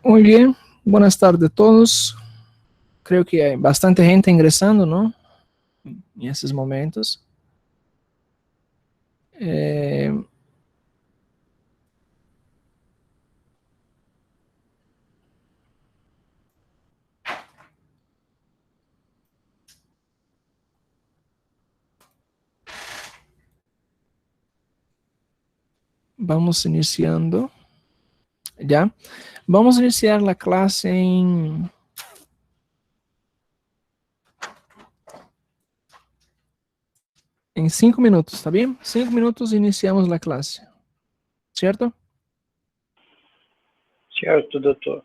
Muy bien, buenas tardes a todos. Creo que hay bastante gente ingresando, ¿no? En estos momentos. Eh, Vamos iniciando. ¿Ya? Vamos a iniciar la clase en 5 minutos, ¿está bien? 5 minutos e iniciamos la clase, ¿cierto? Certo, doutor.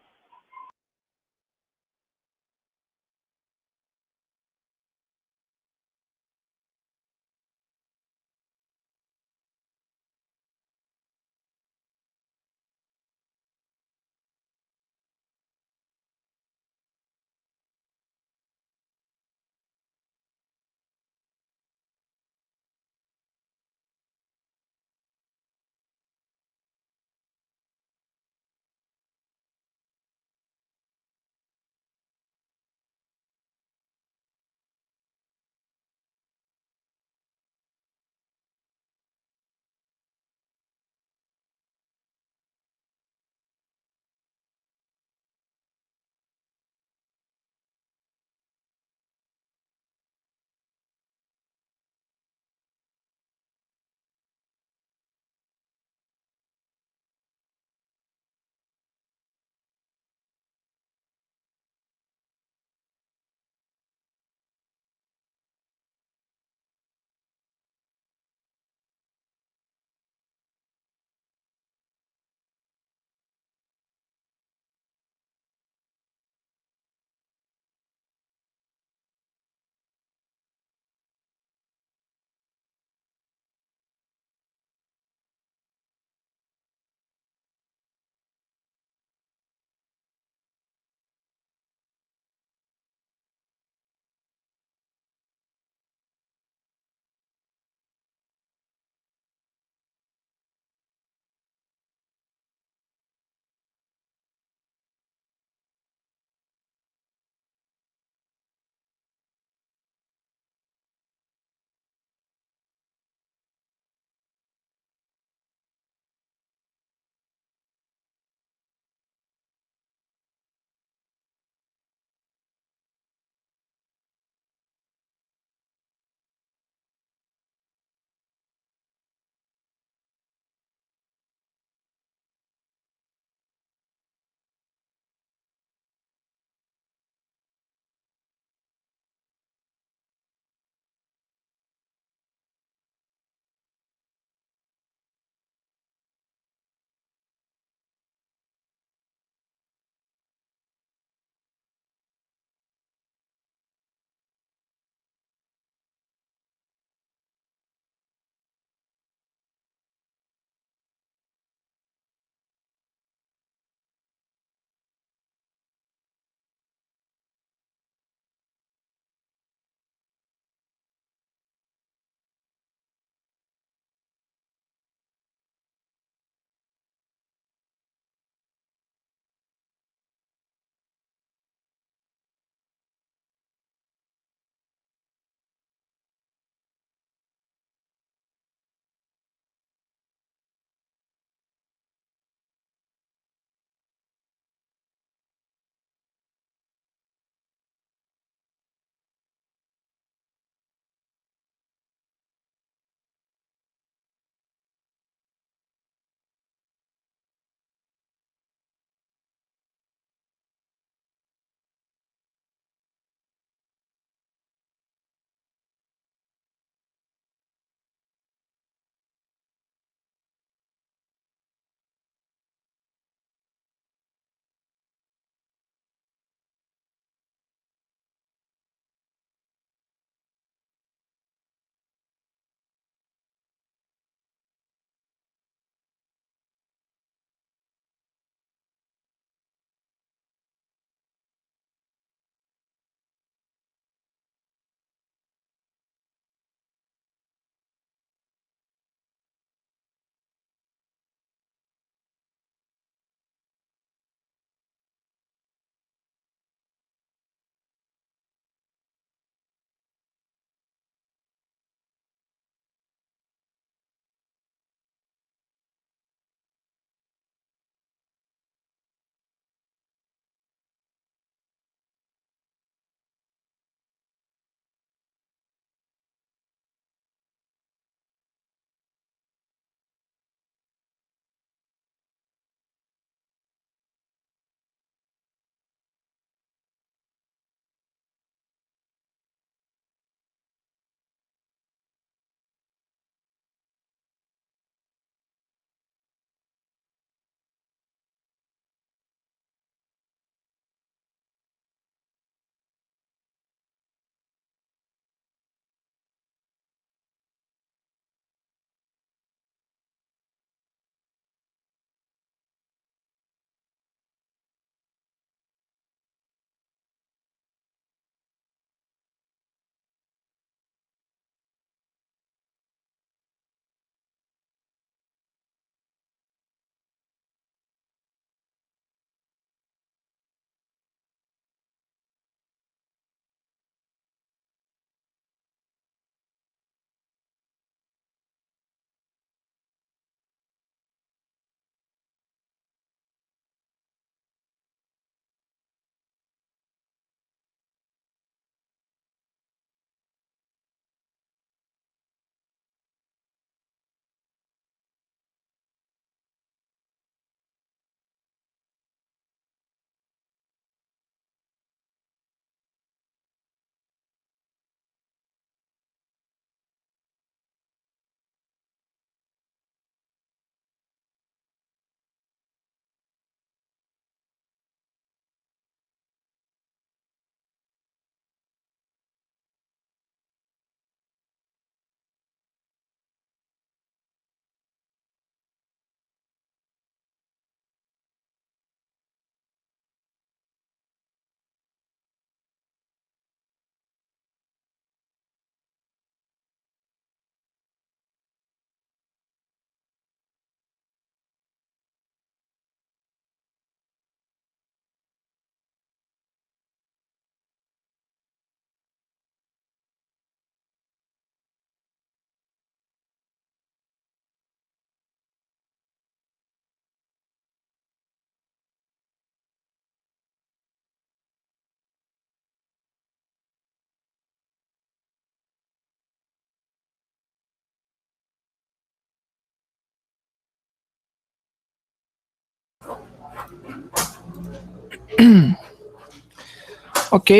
Ok,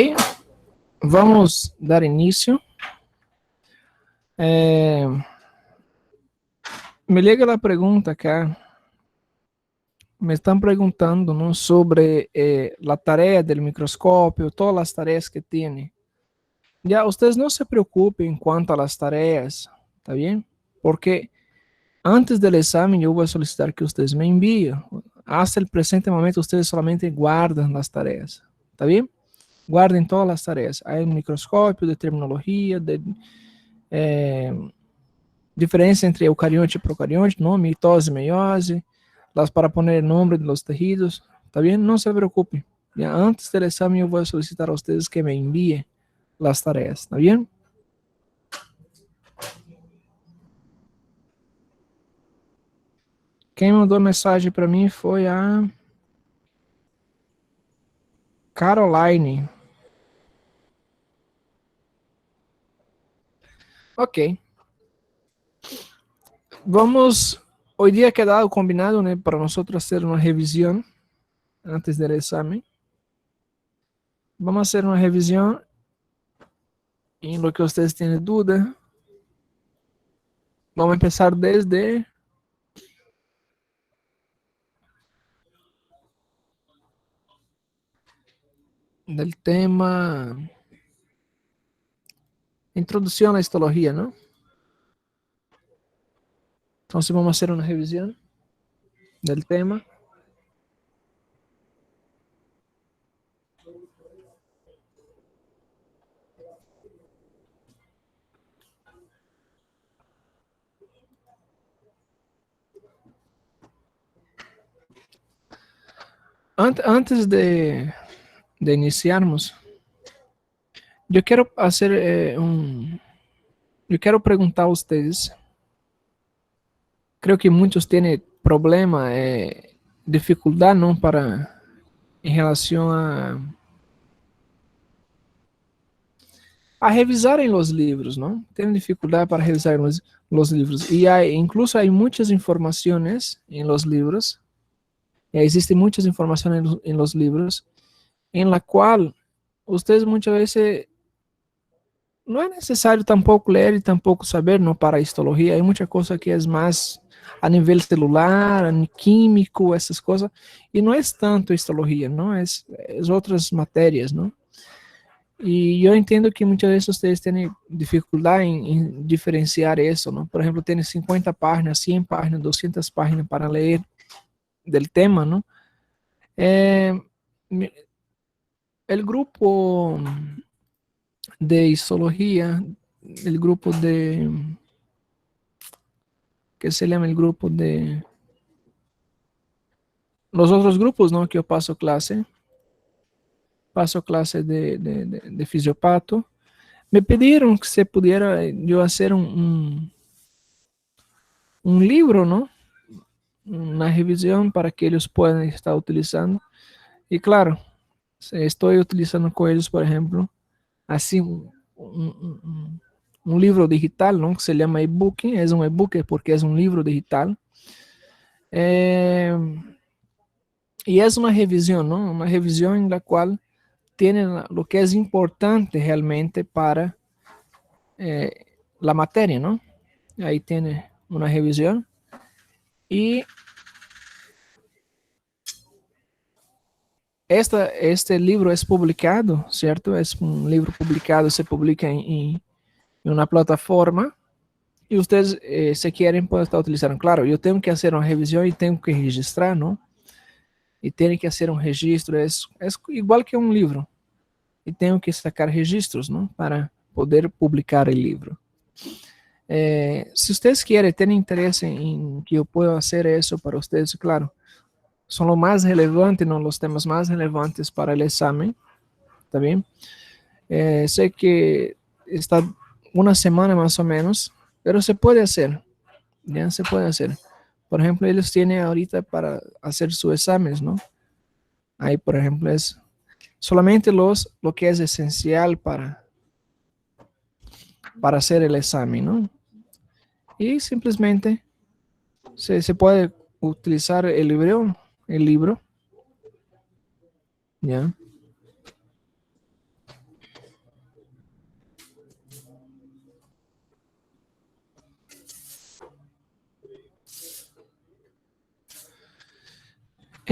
vamos dar inicio. Me llega la pregunta acá. Me están preguntando, ¿no?, sobre la tarea del microscopio, todas las tareas que tiene. Ya, ustedes no se preocupen en cuanto a las tareas, ¿está bien? Porque antes del examen yo voy a solicitar que ustedes me envíen. Hasta el presente momento ustedes solamente guardan las tareas, ¿está bien? Guarden todas las tareas. Hay un microscopio de terminología, de diferencia entre eucarionte y procarionte, ¿no? Mitose, meiose, las para poner el nombre de los tejidos, ¿está bien? No se preocupe. Ya antes del examen yo voy a solicitar a ustedes que me envíen las tareas, ¿está bien? Quem mandou mensagem para mim foi a Caroline. Ok. Vamos, hoy día ha quedado combinado, ¿no?, para nosotros hacer una revisión antes del examen. Vamos a hacer una revisión en lo que ustedes tienen duda. Vamos a empezar desde el tema introducción a la histología, ¿no? Entonces vamos a hacer una revisión del tema. Antes de iniciarmos, yo quiero hacer yo quiero preguntar a ustedes. Creo que muchos tienen problema, dificultad, ¿no?, para en relación a revisar en los libros, ¿no? Tienen dificultad para revisar en los libros. Y incluso hay muchas informaciones en los libros, existen muchas informaciones en los libros, en la cual ustedes muchas veces no es necesario tampoco leer y tampoco saber, ¿no?, para histología. Hay mucha cosa que es más a nivel celular, químico, esas cosas, y no es tanto histología, ¿no? Es otras materias, ¿no? Y yo entiendo que muchas veces ustedes tienen dificultad en diferenciar eso, ¿no? Por ejemplo, tienen 50 páginas, 100 páginas, 200 páginas para leer del tema, ¿no? Eh, el grupo de histología, el grupo que se llama el grupo de los otros grupos, ¿no?, que yo paso clase de fisiopato, me pidieron que se pudiera yo hacer un libro, ¿no?, una revisión para que ellos puedan estar utilizando. Y claro, estoy utilizando con ellos, por ejemplo, así un libro digital, ¿no?, que se llama ebook. Es un ebook porque es un libro digital. Y es una revisión, ¿no? Una revisión en la cual tienen lo que es importante realmente para la materia, ¿no? Ahí tiene una revisión. Y este libro es publicado, ¿cierto? Es un libro publicado, se publica en una plataforma y ustedes, si quieren, pueden estar utilizando. Claro, yo tengo que hacer una revisión y tengo que registrar, ¿no? Y tienen que hacer un registro, es igual que un libro. Y tengo que sacar registros, ¿no?, para poder publicar el libro. Si ustedes quieren, tienen interés en que yo pueda hacer eso para ustedes, claro, son lo más relevante, ¿no?, los temas más relevantes para el examen, ¿está bien? Sé que está una semana más o menos, pero se puede hacer, ya se puede hacer. Por ejemplo, ellos tienen ahorita para hacer sus exámenes, ¿no? Ahí, por ejemplo, es solamente lo que es esencial para hacer el examen, ¿no? Y simplemente se puede utilizar el libro, ¿ya?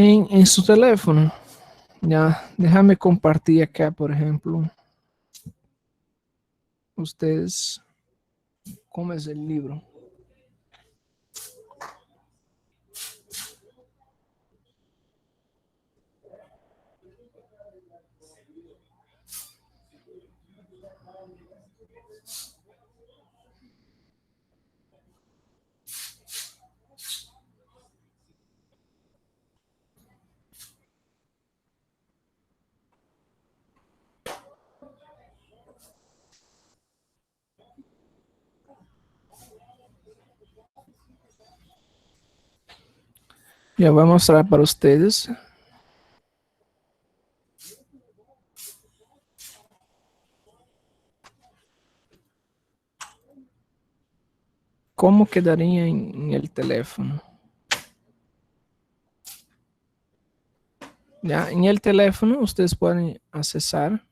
En su teléfono. Ya, déjame compartir acá, por ejemplo, ustedes, ¿cómo es el libro? Ya voy a mostrar para ustedes cómo quedaría en el teléfono. Ya, en el teléfono ustedes pueden accesar.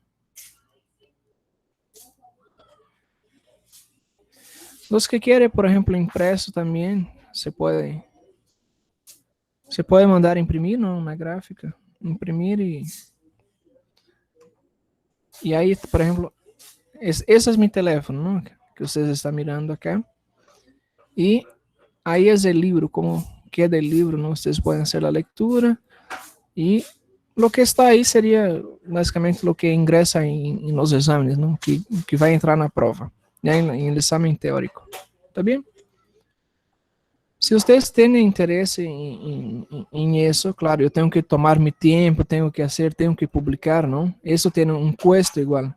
Los que quieren, por ejemplo, impreso también, se puede mandar imprimir, ¿no? Una gráfica, imprimir y ahí, por ejemplo, ese es mi teléfono, ¿no? Que ustedes están mirando acá. Y ahí es el libro, cómo queda el libro, ¿no? Ustedes pueden hacer la lectura y lo que está ahí sería básicamente lo que ingresa en los exámenes, ¿no? Que va a entrar en la prueba, ya en el examen teórico. ¿Está bien? Si ustedes tienen interés en eso, claro, yo tengo que tomar mi tiempo, tengo que hacer, tengo que publicar, ¿no? Eso tiene un costo igual.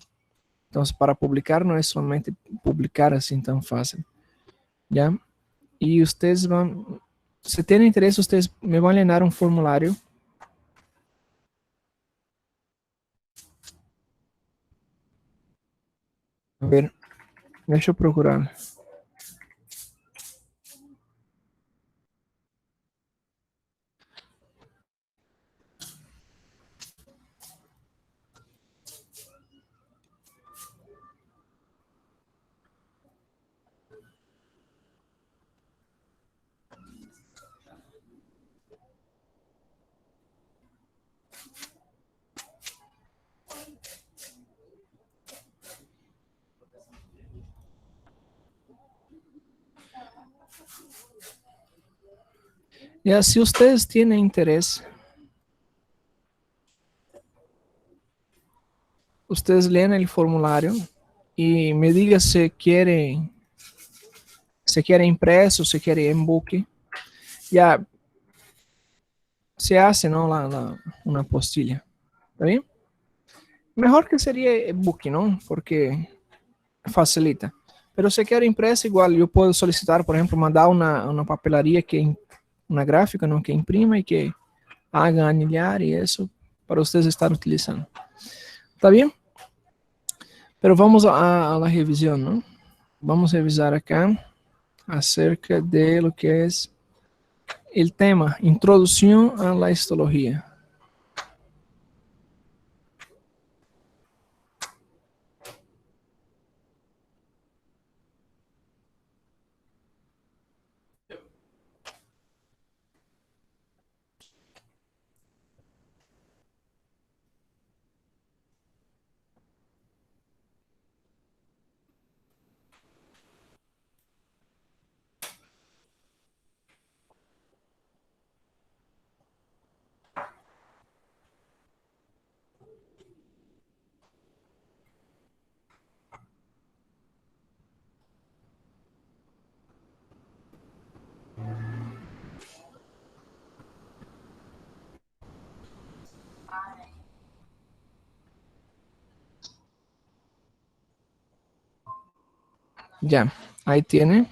Entonces, para publicar no es solamente publicar así tan fácil, ¿ya? Y ustedes van, si tienen interés, ustedes me van a llenar un formulario. A ver, deixa eu procurar. Ya, si ustedes tienen interés, ustedes leen el formulario y me digan si quiere impreso, si quiere en book. Ya se hace, ¿no? Una postilla. ¿Está bien? Mejor que sería ebook, ¿no? Porque facilita. Pero si quiere impreso, igual yo puedo solicitar, por ejemplo, mandar una papelería una gráfica, ¿no? Que imprima y que haga anillar y eso para ustedes estar utilizando. ¿Está bien? Pero vamos a la revisión, ¿no? Vamos a revisar acá acerca de lo que es el tema, introducción a la histología. Ya, ahí tiene.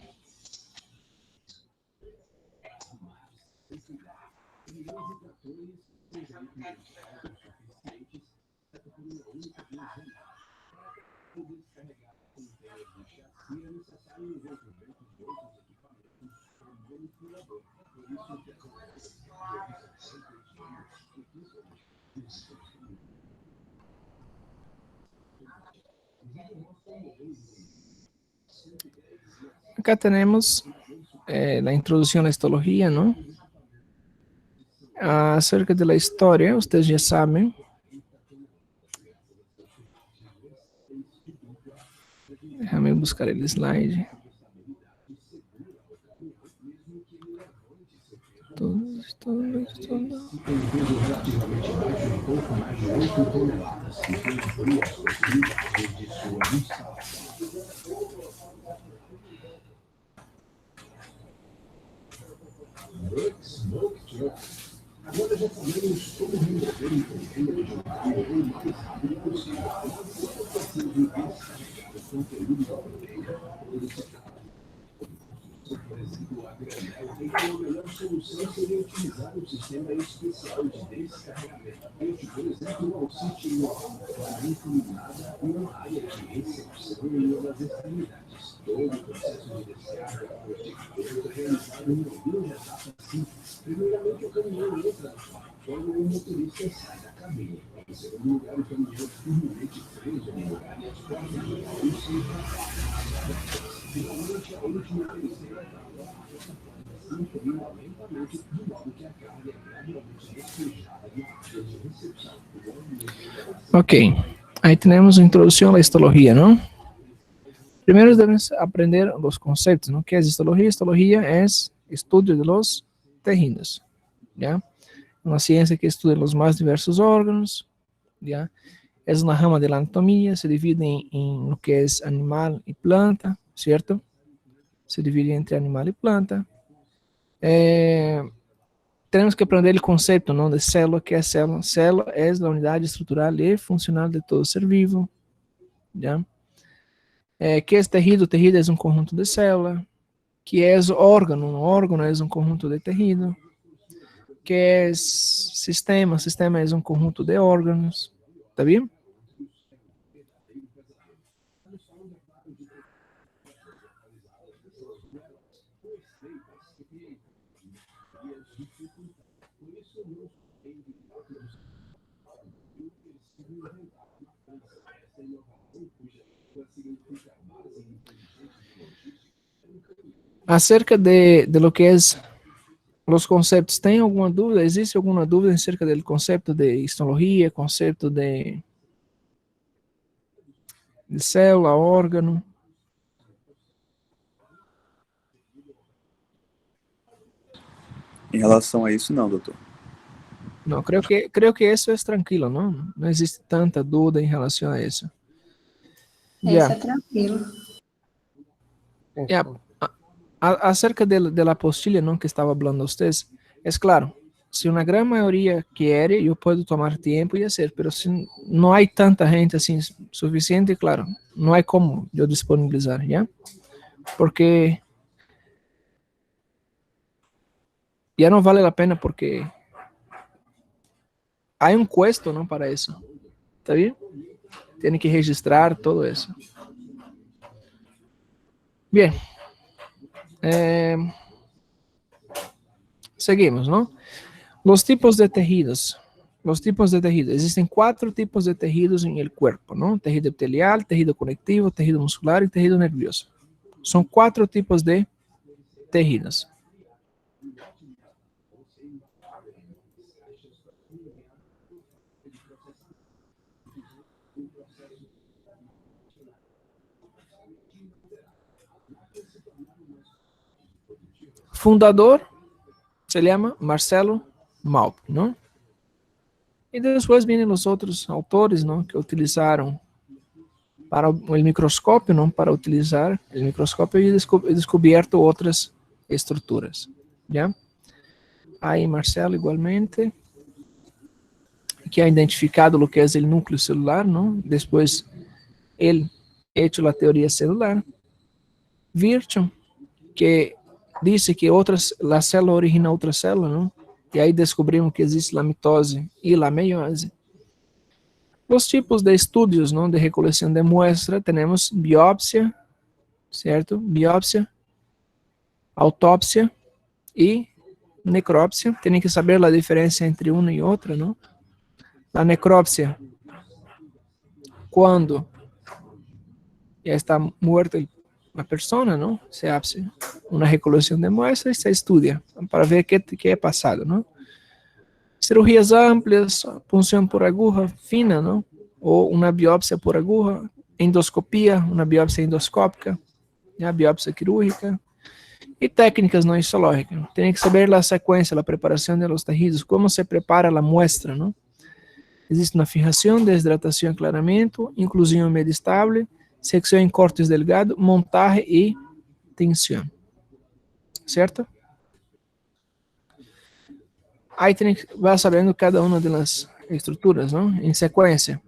Acá tenemos la introducción a la histología, ¿no? Acerca de la historia, ustedes ya saben. Déjame buscar el slide. Todo. Ok, ahí tenemos introducción a la histología, ¿no? Primero debemos aprender los conceptos, ¿no? ¿Qué es histología? Histología es estudio de los tejidos, ¿ya? Una ciencia que estudia los más diversos órganos, ¿ya? Es una rama de la anatomía, se divide en lo que es animal y planta, ¿cierto? Se divide entre animal y planta. Tenemos que aprender el concepto, ¿no? De célula. ¿Qué es célula? Célula es la unidad estructural y funcional de todo ser vivo, ¿ya? ¿Qué es tejido? Tejido es un conjunto de células. ¿Qué es órgano? Un órgano es un conjunto de tejido. ¿Qué es sistema? Sistema es un conjunto de órganos. ¿Está bien? Acerca de lo que es los conceptos, ¿tem alguma dúvida? ¿Existe alguna dúvida acerca del concepto de histología, concepto de célula, órgano? Em relação a isso, não, doutor. No, creo que eso es tranquilo, ¿no? No existe tanta duda en relación a eso. Isso é tranquilo. Ya, acerca de la apostilla, ¿no? Que estaba hablando ustedes, es claro, si una gran mayoría quiere, yo puedo tomar tiempo y hacer, pero si no hay tanta gente así suficiente, claro, no hay como yo disponibilizar, ¿ya? Porque ya no vale la pena porque hay un custo, ¿no? Para eso, ¿está bien? Tiene que registrar todo eso. Bien. Seguimos, ¿no? Los tipos de tejidos. Los tipos de tejidos. Existen 4 tipos de tejidos en el cuerpo, ¿no? Tejido epitelial, tejido conectivo, tejido muscular y tejido nervioso. Son 4 tipos de tejidos. Fundador se llama Marcelo Maup, ¿no? Y después vienen los otros autores, ¿no? Que utilizaron para el microscopio, ¿no? Para utilizar el microscopio y descubierto otras estructuras, ¿ya? Ahí Marcelo igualmente, que ha identificado lo que es el núcleo celular, ¿no? Después él ha hecho la teoría celular. Virchow, que dice que la célula origina otra célula, ¿no? Y ahí descubrimos que existe la mitose y la meiose. Los tipos de estudios, ¿no? De recolección de muestra, tenemos biopsia, ¿cierto? Biopsia, autópsia y necropsia. Tienen que saber la diferencia entre una y otra, ¿no? La necropsia, cuando ya está muerta la persona, ¿no? Se hace una recolección de muestras y se estudia para ver qué ha pasado, ¿no? Cirurgias amplias, punção por agulha fina, não? Ou uma biópsia por agulha, endoscopia, uma biópsia endoscópica, a biópsia quirúrgica, e técnicas não histológicas. Tem que saber a sequência, a preparação de los tejidos, como se prepara a muestra, não? Existe uma fijação, desidratação e aclaramento, inclusão medio estable, secção em cortes delgado, montaje e tensão. Certo? Aí tem que vai sabendo cada uma das estruturas, não? Em sequência.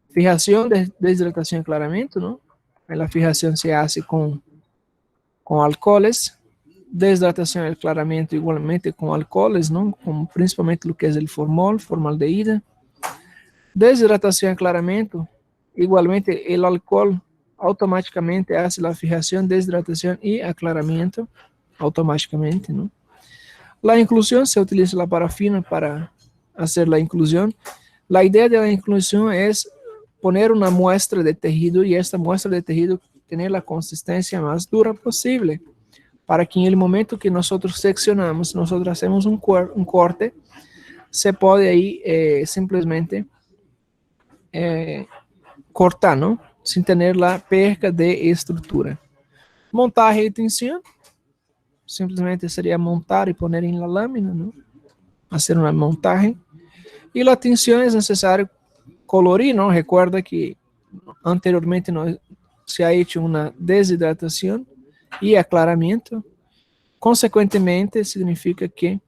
Fijação, desidratação e aclaramento, não? A fijação se hace com alcoholes, desidratação e aclaramento igualmente com alcoholes, não? Como principalmente o que é o formol, formaldeída. Desidratação e aclaramento, igualmente o álcool automaticamente hace a fijação, desidratação e aclaramento automaticamente, não? La inclusión, se utiliza la parafina para hacer la inclusión. La idea de la inclusión es poner una muestra de tejido y esta muestra de tejido tener la consistencia más dura posible para que en el momento que nosotros seccionamos, nosotros hacemos un corte, se puede ahí simplemente cortar, ¿no? Sin tener la perca de estructura. Montaje y tensión. Simplesmente seria montar e pôr em la lâmina, não? Fazer uma montagem. E a tensão é necessário colorir, não? Recuerda que anteriormente se ha hecho uma desidratação e aclaramento. Consequentemente, significa que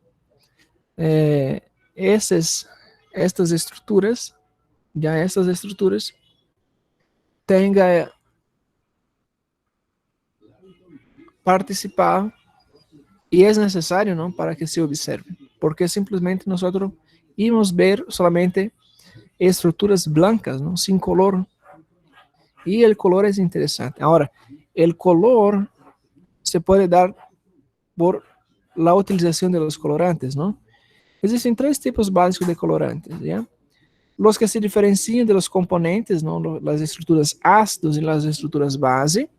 estas estruturas, tenham participado e é necessário, não, para que se observe, porque simplesmente nós íamos ver somente estruturas blancas, não, sem color, e o color é interessante. Agora, o color se pode dar por la utilização de los colorantes, não? Existem 3 tipos básicos de colorantes, ¿ya? Los que se diferenciam de los componentes, não, as estruturas ácidos e as estruturas base.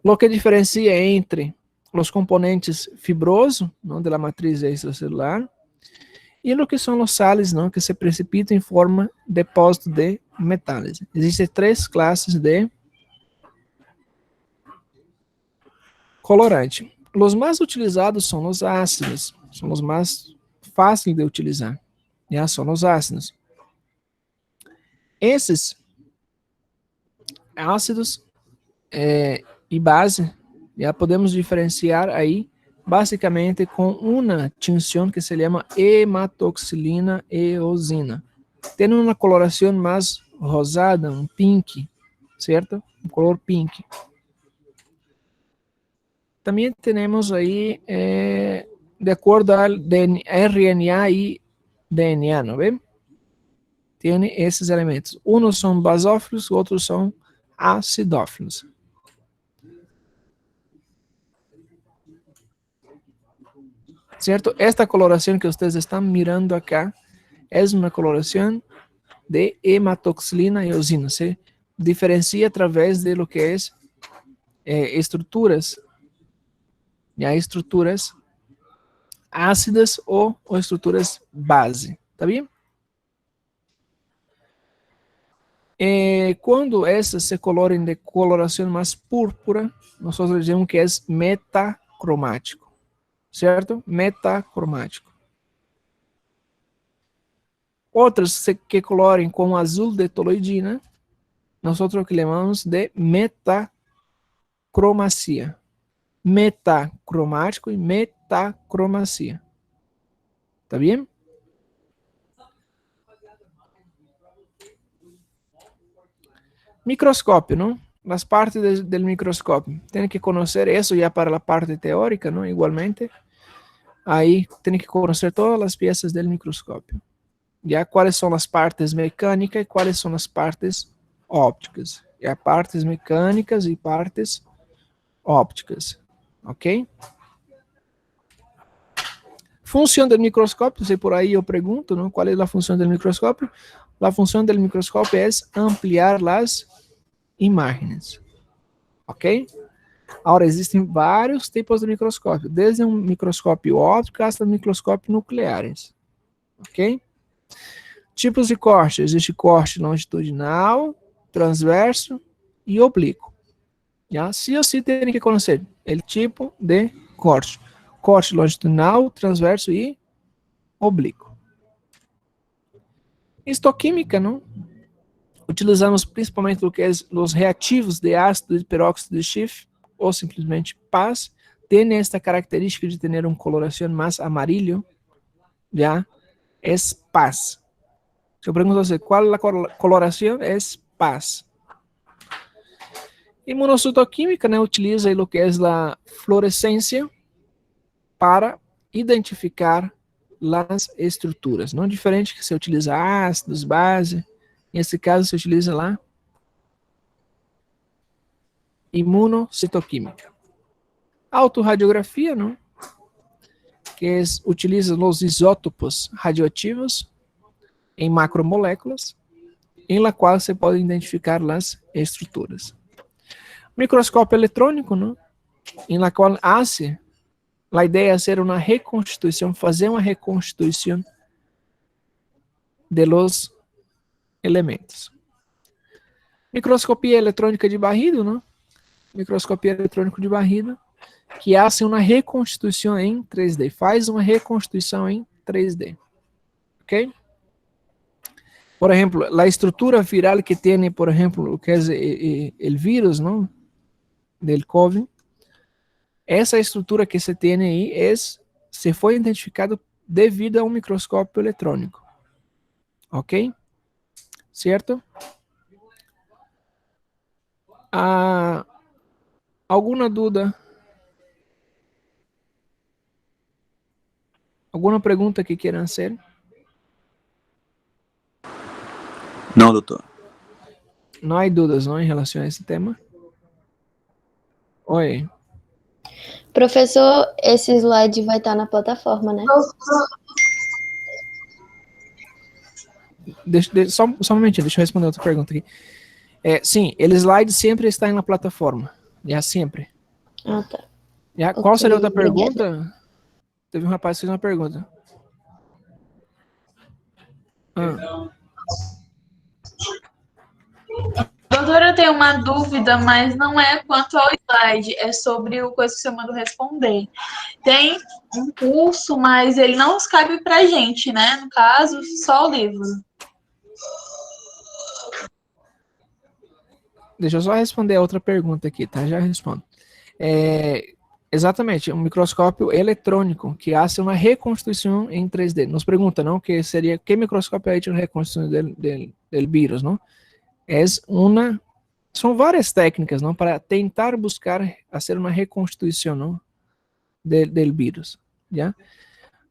Lo que diferencia entre os componentes fibrosos, não, de la matriz extracelular, e o que são os sales, não, que se precipitam em forma de depósito de metais. Existem 3 classes de colorante. Os mais utilizados são os ácidos, são os mais fáceis de utilizar, já são os ácidos. Esses ácidos e base, já podemos diferenciar aí basicamente com uma tinção que se chama hematoxilina eosina. Tem uma coloração mais rosada, um pink, certo? Um color pink. Também temos aí, de acordo ao RNA e DNA, não é? Tem esses elementos. Uns são basófilos, outros são acidófilos. Certo? Esta coloração que vocês estão mirando acá é uma coloração de hematoxilina eosina. Se diferencia através de lo que é estruturas, já estruturas ácidas ou estruturas base, tá bem? Quando essas se coloram de coloração mais púrpura, nós dizemos que é metacromático. Certo? Metacromático. Outras que colorem com azul de toloidina, nós que chamamos de metacromacia. Metacromático e metacromacia. Tá bem? Microscópio, não? As partes do microscópio. Tem que conhecer isso já para a parte teórica, não? Igualmente. Aí tem que conhecer todas as peças do microscópio. Já quais são as partes mecânicas e quais são as partes ópticas. Já partes mecânicas e partes ópticas. Ok? Função do microscópio, se por aí eu pergunto, não? Qual é a função do microscópio? A função do microscópio é ampliar as imagens. Ok? Agora, existem vários tipos de microscópio, desde um microscópio óptico até microscópios nucleares. ok? Tipos de corte. Existe corte longitudinal, transverso e oblíquo. Já? Se ou se tem que conhecer o tipo de corte. Corte longitudinal, transverso e oblíquo. Estoquímica, não? Utilizamos principalmente o que é os reativos de ácido de peróxido de chifre, ou simplesmente paz. Tem esta característica de ter uma coloração mais amarillo, já? É paz. Se eu pergunto a você, qual é a coloração? É paz. Imunocytoquímica, né, utiliza o que é a fluorescência para identificar as estruturas. Não diferente que você utiliza ácidos, base. Nesse caso, você utiliza lá imunocitoquímica. Autorradiografia, não? Que utiliza os isótopos radioativos em macromoléculas, em la qual você pode identificar as estruturas. Microscópio eletrônico, não? Em la qual hace a ideia é ser uma reconstituição, fazer uma reconstituição de los elementos. Microscopia eletrônica de barrido, não? Microscopia eletrônica de barrido, que hace uma reconstituição em 3D, faz uma reconstituição em 3D. Ok? Por exemplo, a estrutura viral que tem, por exemplo, o que é o vírus, não? Del COVID, essa estrutura que se tem aí se foi identificado devido a um microscópio eletrônico. Ok? Certo? Alguma dúvida? Alguma pergunta que queiram fazer? Não, doutor. Não há dúvidas, não, em relação a esse tema? Oi. Professor, esse slide vai estar na plataforma, né? Só um momentinho, deixa eu responder outra pergunta aqui. Sim, o slide sempre está na plataforma. Já sempre. Ah, tá. Já, Okay, qual seria outra obrigada. pergunta? Teve um rapaz que fez uma pergunta. Doutora, eu tenho uma dúvida, mas não é quanto ao slide, é sobre o coisa que você mandou responder. Tem um curso, mas ele não cabe pra gente, né? No caso, só o livro. Deixa eu só responder a outra pergunta aqui, tá? Já respondo. Exatamente, um microscópio eletrônico que hace uma reconstrução em 3D. Nos pergunta, não? Que seria, que microscópio ha hecho una reconstrução del virus, não? São várias técnicas, não? Para tentar buscar fazer uma reconstituição, não? Del vírus, já?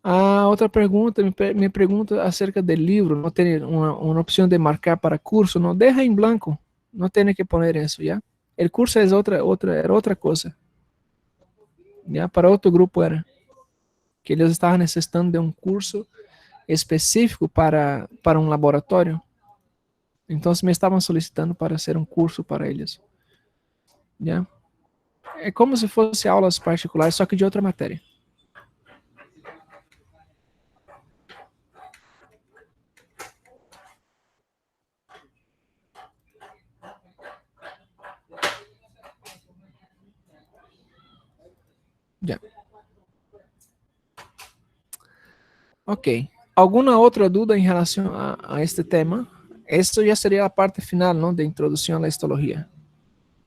A outra pergunta, me pergunta acerca do livro, não tem uma opção de marcar para curso, não? Deja em blanco, não tem que poner isso, já? O curso era outra coisa. Já para outro grupo era que eles estavam necessitando de um curso específico para um laboratório. Então me estavam solicitando para ser um curso para eles. Já? É como se fosse aulas particulares, só que de outra matéria. Já. Ok. Alguma outra dúvida em relação a este tema? Esta já seria a parte final, não, de introdução à histologia.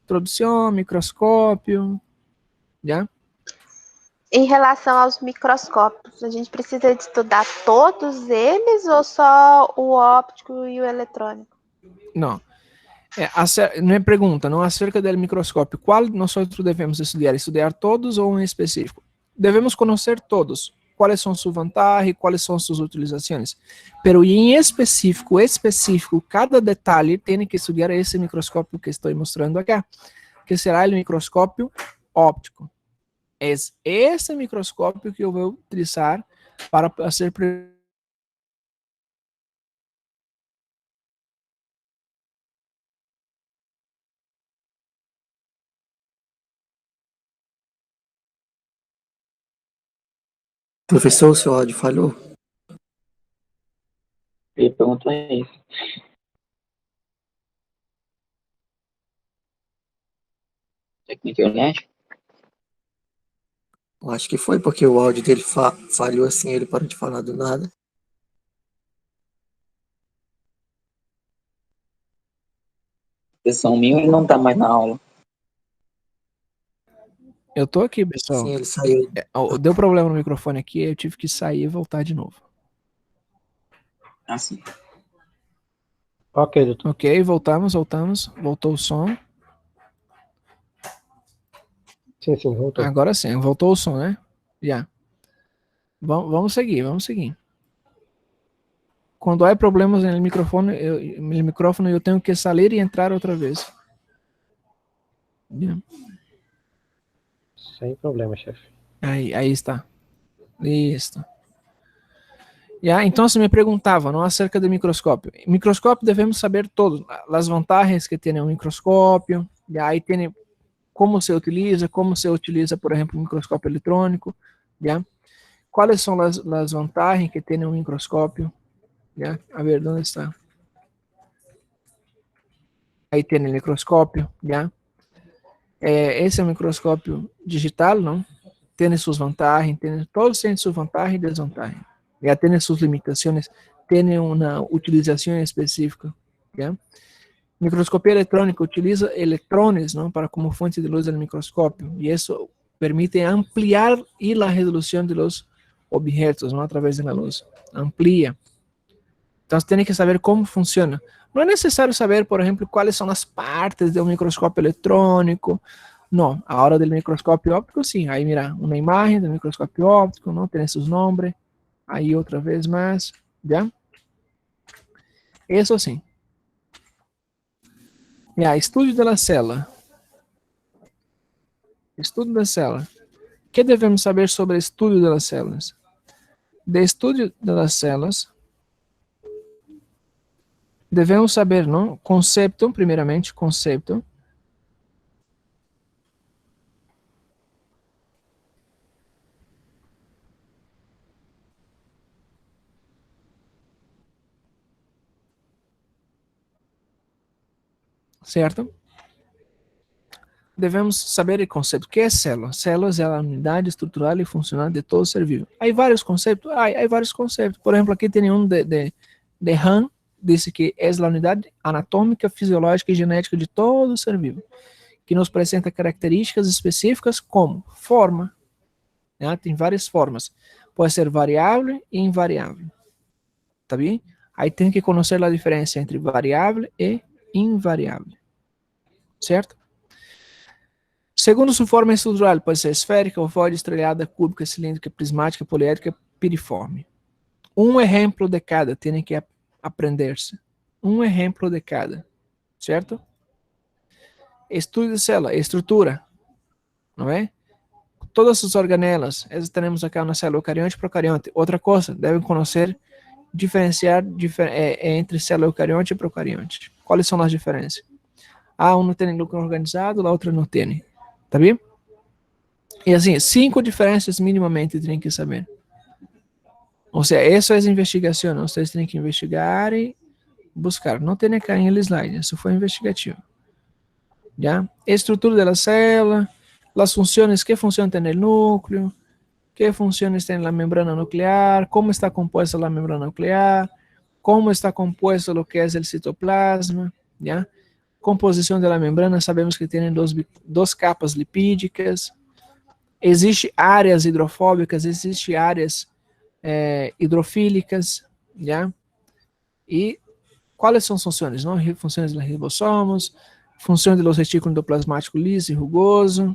Introdução, microscópio, já? Em relação aos microscópios, a gente precisa de estudar todos eles ou só o óptico e o eletrônico? Não. Minha pergunta, não acerca do microscópio, qual nós devemos estudar? Estudar todos ou em específico? Devemos conhecer todos. Quais são suas vantagens, quais são suas utilizações. Pero em específico, cada detalhe tem que estudar esse microscópio que estou mostrando aqui, que será o microscópio óptico. É esse microscópio que eu vou utilizar para fazer Professor, o seu áudio falhou? ia perguntar isso. É que na internet? Eu acho que foi porque o áudio dele falhou assim, ele parou de falar do nada. Sessão minha, ele não tá mais na aula. Eu tô aqui, pessoal. Sim, ele saiu. Deu problema no microfone aqui, eu tive que sair e voltar de novo. Assim. Ok, doutor. Ok, voltamos. Voltou o som. Sim, voltou. Agora sim, voltou o som, né? Já. Vamos seguir. Quando há problemas no microfone, eu tenho que sair e entrar outra vez. Bien. Sem problema, chefe. Aí está. Listo. Então se me perguntava, não, acerca do microscópio. Microscópio devemos saber todos, as vantagens que tem um microscópio, e aí tem como se utiliza, por exemplo, um microscópio eletrônico, já? Quais são as vantagens que tem um microscópio? Já? A ver, onde está? Aí tem o microscópio, já? Esse é um microscópio digital, não? Tem suas vantagens, todos têm suas vantagens e desvantagens. Já tem suas limitações, tem uma utilização específica. Já? Microscopia eletrônica utiliza eletrões, não, para como fonte de luz do microscópio, e isso permite ampliar a resolução de los objetos, não, através da luz. Amplia. Então você tem que saber como funciona. Não é necessário saber, por exemplo, quais são as partes de um microscópio eletrônico. Não, a hora do microscópio óptico, sim. Aí mira, uma imagem do microscópio óptico, não tem seus nomes. Aí outra vez mais, já? Isso sim. Estudo da célula. Estudo da célula. O que devemos saber sobre o estudo das células? De estudo das células, devemos saber, não? Conceito, primeiramente, conceito. Certo? Devemos saber o conceito. O que é célula? Células é a unidade estrutural e funcional de todo ser vivo. Há vários conceitos? Há vários conceitos. Por exemplo, aqui tem um de Hahn, disse que é a unidade anatômica, fisiológica e genética de todo ser vivo, que nos apresenta características específicas como forma. Né? Tem várias formas. Pode ser variável e invariável. Tá bem? Aí tem que conhecer a diferença entre variável e invariável. Certo? Segundo sua forma estrutural, pode ser esférica, ovoide, estrelada, cúbica, cilíndrica, prismática, poliédrica, piriforme. Um exemplo de cada tem que aprender-se. Um exemplo de cada. Certo? Estudo de célula, estrutura. Não é? Todas as organelas, temos aqui na célula eucarionte e procarionte. Outra coisa, devem conhecer, diferenciar entre célula eucarionte e procarionte. Quais são as diferenças? Um tem núcleo organizado, a outra não tem. Tá bem? E assim, 5 diferenças minimamente tem que saber. Ou seja, essa é a investigação. Vocês têm que investigar e buscar. Não tem aqui em slide, isso foi investigativo. Já? Estrutura da célula, as funções, que função tem no núcleo, que funções tem na membrana nuclear, como está composta a membrana nuclear, como está compuesto o que é o citoplasma, já? Composição da membrana, sabemos que tem duas capas lipídicas, existe áreas hidrofóbicas, existe áreas hidrofílicas, já? E quais são as funções? Não? Funções dos ribossomos, funções do retículo endoplasmático liso e rugoso.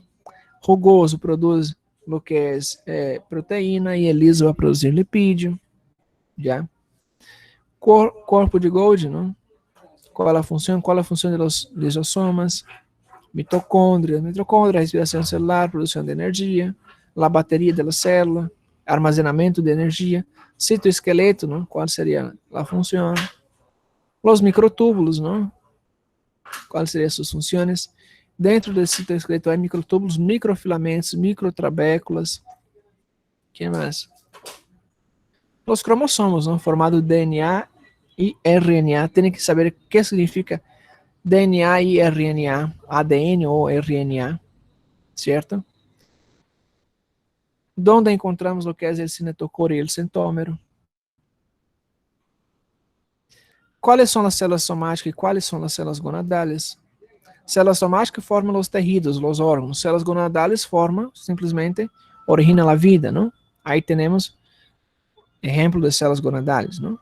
Rugoso produz o que é proteína e liso vai produzir lipídio, já? Corpo de Golgi, não? Qual é a função dos lisossomas? Mitocôndria, respiração celular, produção de energia, a bateria da célula, armazenamento de energia, citoesqueleto, não? Qual seria a função? Os microtúbulos, não? Quais seriam suas funções? Dentro do citoesqueleto há microtúbulos, microfilamentos, microtrabéculas. Que mais? Os cromossomos, não? Formado de DNA y RNA. Tienen que saber qué significa DNA y RNA, ADN o RNA, ¿cierto? ¿Dónde encontramos lo que es el cinetocorio y el centómero? ¿Cuáles son las células somáticas y cuáles son las células gonadales? Células somáticas forman los tejidos, los órganos. Células gonadales forman, simplesmente, originam a vida, ¿no? Aí temos exemplo de células gonadales, ¿no?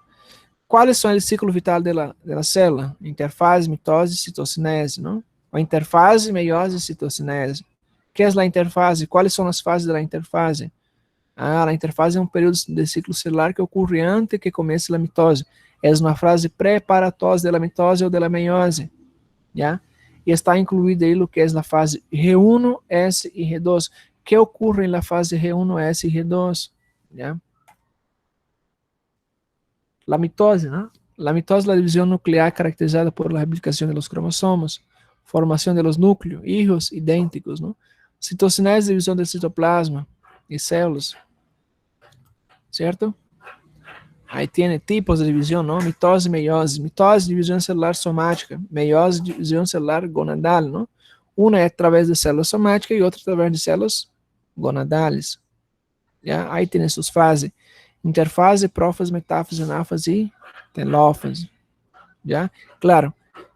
¿Cuáles son el ciclo vital de la célula? Interfase, mitose, citocinese, ¿no? A interfase, meiose, citocinese. ¿Qué es la interfase? ¿Cuáles son las fases de la interfase? Ah, la interfase é um período de ciclo celular que ocorre antes que comece a mitose. É uma fase preparatória da mitose ou da meiose, ¿ya? E está incluída aí o que é a fase R1, S e R2. Que ocorre na fase R1, S e R2, ¿ya? La mitose, ¿no? La mitose es la división nuclear caracterizada por la replicación de los cromosomas, formación de los núcleos, hijos idénticos, ¿no? Citocinese, división del citoplasma y células, ¿cierto? Aí tem tipos de divisão, não? Mitose e meiose. Mitose, divisão celular somática. Meiose, divisão celular gonadal, não? Uma é através de células somáticas e outra através de células gonadales. Já? Aí tem suas fases. Interfase, prófase, metáfase, anáfase e telófase. Já? Claro,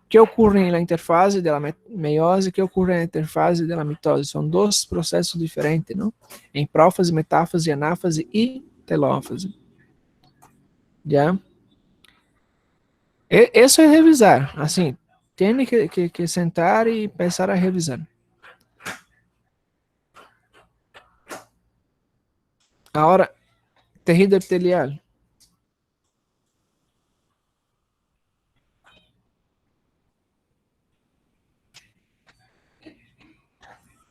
que ocorre na interfase da meiose e que ocorre na interfase da mitose. São dois processos diferentes, não? Em prófase, metáfase, anáfase e telófase. Já? Isso é revisar. Assim, tem que sentar e pensar a revisar. Agora, tejido epitelial.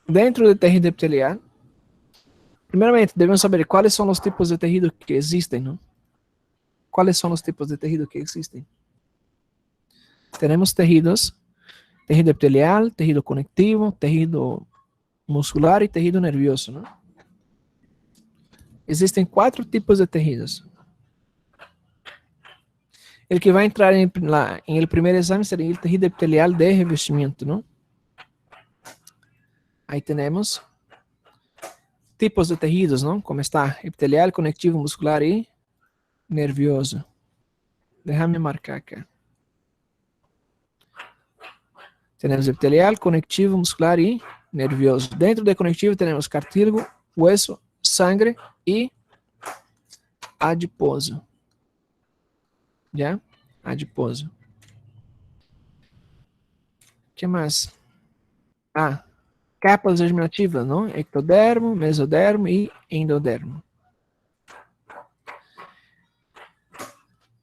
Dentro do tejido epitelial, primeiramente, devemos saber quais são os tipos de tejido que existem, não? ¿Cuáles son los tipos de tejido que existen? Tenemos tejidos, tejido epitelial, tejido conectivo, tejido muscular y tejido nervioso, ¿no? Existen 4 tipos de tejidos. El que va a entrar en el primer examen sería el tejido epitelial de revestimiento, ¿no? Ahí tenemos tipos de tejidos, ¿no? Como está epitelial, conectivo, muscular y nervioso. Déjame marcar acá. Tenemos epitelial, conectivo, muscular y nervioso. Dentro de conectivo tenemos cartílago, hueso, sangre y adiposo. ¿Ya? Adiposo. ¿Qué más? Ah, capas germinativas, ¿no? Ectodermo, mesodermo y endodermo.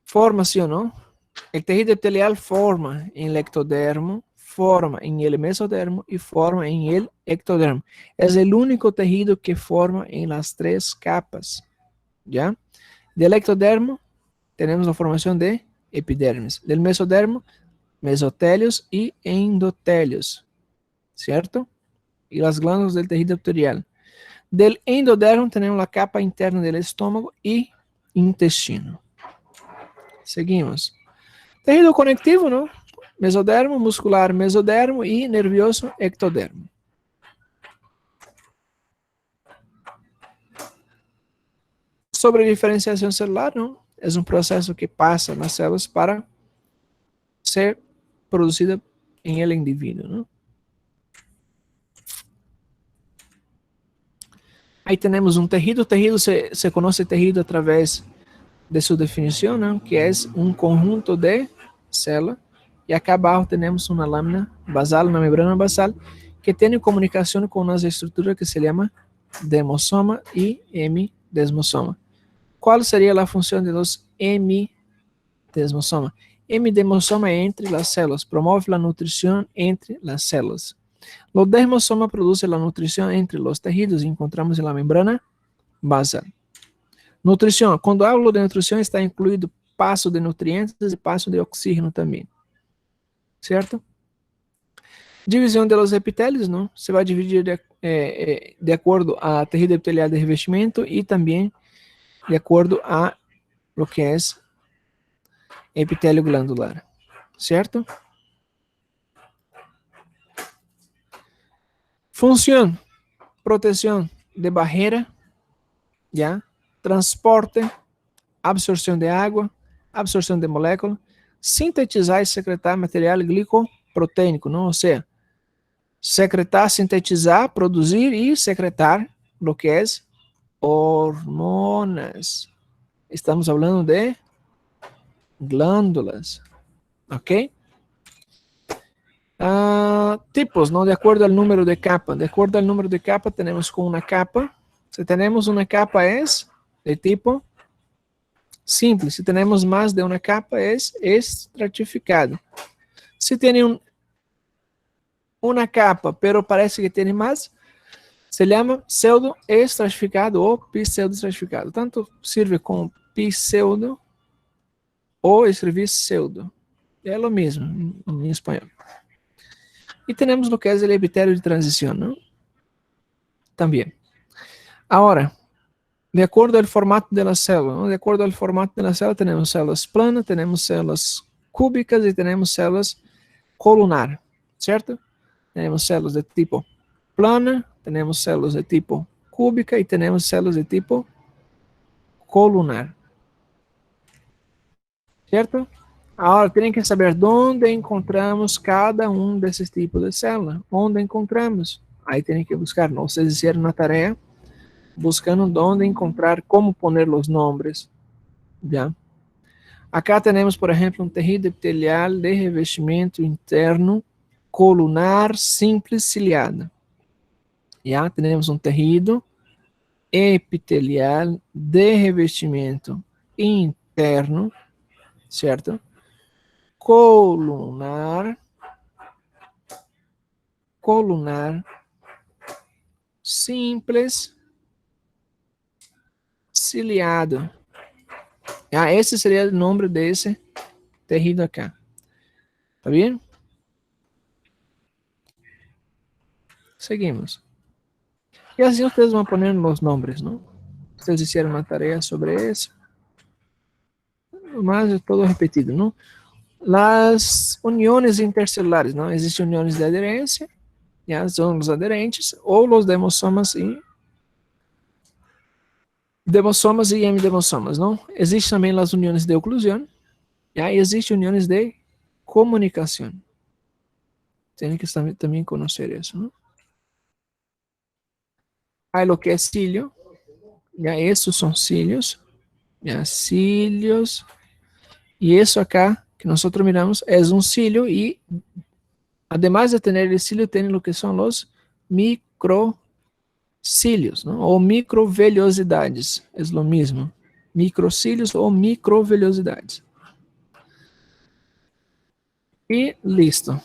Formación, ¿no? El tejido epitelial forma en el ectodermo, forma en el mesodermo y forma en el ectodermo. Es el único tejido que forma en las 3 capas, ¿ya? Del ectodermo tenemos la formación de epidermis. Del mesodermo, mesotelios y endotelios, ¿cierto? Y las glándulas del tejido epitelial. Del endodermo tenemos la capa interna del estómago y intestino. Seguimos. Tejido conectivo, ¿no? Mesodermo, muscular, mesodermo y nervioso, ectodermo. Sobre diferenciación celular, ¿no? Es un proceso que pasa en las células para ser producida en el individuo, ¿no? Ahí tenemos un tejido. Tejido se conoce tejido a través de su definición, ¿no? Que es un conjunto de células. Y acá abajo tenemos una lámina basal, una membrana basal, que tiene comunicación con unas estructuras que se llama demosoma y hemidesmosoma. ¿Cuál sería la función de los hemidesmosomas? Hemidesmosoma entre las células, promueve la nutrición entre las células. Los desmosomas producen la nutrición entre los tejidos y encontramos en la membrana basal. Nutrición. Cuando hablo de nutrición está incluído paso de nutrientes y paso de oxígeno también. ¿Cierto? División de los epitelios, ¿no? Se va a dividir de acuerdo a tejido epitelial de revestimiento y también de acuerdo a lo que es epitélio glandular, certo? Función, protección de barrera, ¿ya? Transporte, absorção de água, absorção de molécula, sintetizar e secretar material glicoproteínico, não? Ou seja, secretar, sintetizar, produzir e secretar lo que é hormonas. Estamos falando de glândulas, ok? Tipos, ¿no? De acuerdo al número de capa. De acuerdo al número de capa, tenemos con una capa. Si tenemos una capa es de tipo simple. Si tenemos más de una capa es estratificado. Si tiene una capa, pero parece que tiene más, se llama pseudo-estratificado o pseudo-estratificado. Tanto sirve como pseudo ou escrever pseudo. É o mesmo em espanhol. E temos o que é o epitélio de transição, não? Também. Agora, de acordo ao formato da célula, ¿no? De acordo ao formato da célula, temos células planas, temos células cúbicas e temos células colunar, certo? Temos células de tipo plana, temos células de tipo cúbica e temos células de tipo colunar. Certo? Agora, tem que saber onde encontramos cada um desses tipos de célula. Onde encontramos? Aí tem que buscar. Não, vocês fizeram na tarefa, buscando onde encontrar, como poner os nomes. Já? Acá temos, por exemplo, um tecido epitelial de revestimento interno colunar simples ciliado. Já? Temos um tecido epitelial de revestimento interno, certo? Colunar simples ciliado. Esse seria o nome desse tecido acá. Tá bem? Seguimos. E assim vocês vão poner os nomes, não? Vocês fizeram uma tarefa sobre isso. Mas é todo repetido, não? As uniões intercelulares, não? Existem uniões de aderência, já são os aderentes, ou os demossomas e hemidemossomas, não? Existem também as uniões de oclusão, já existem uniões de comunicação. Tem que também conhecer isso, não? Aí o que é cílio, já esses são cílios, já cílios, e isso acá que nós miramos é um cílio e además de ter el cílio tem o que são os microcílios, não? Ou microvelhosidades, é o mesmo, microcílios ou microvelhosidades. E listo.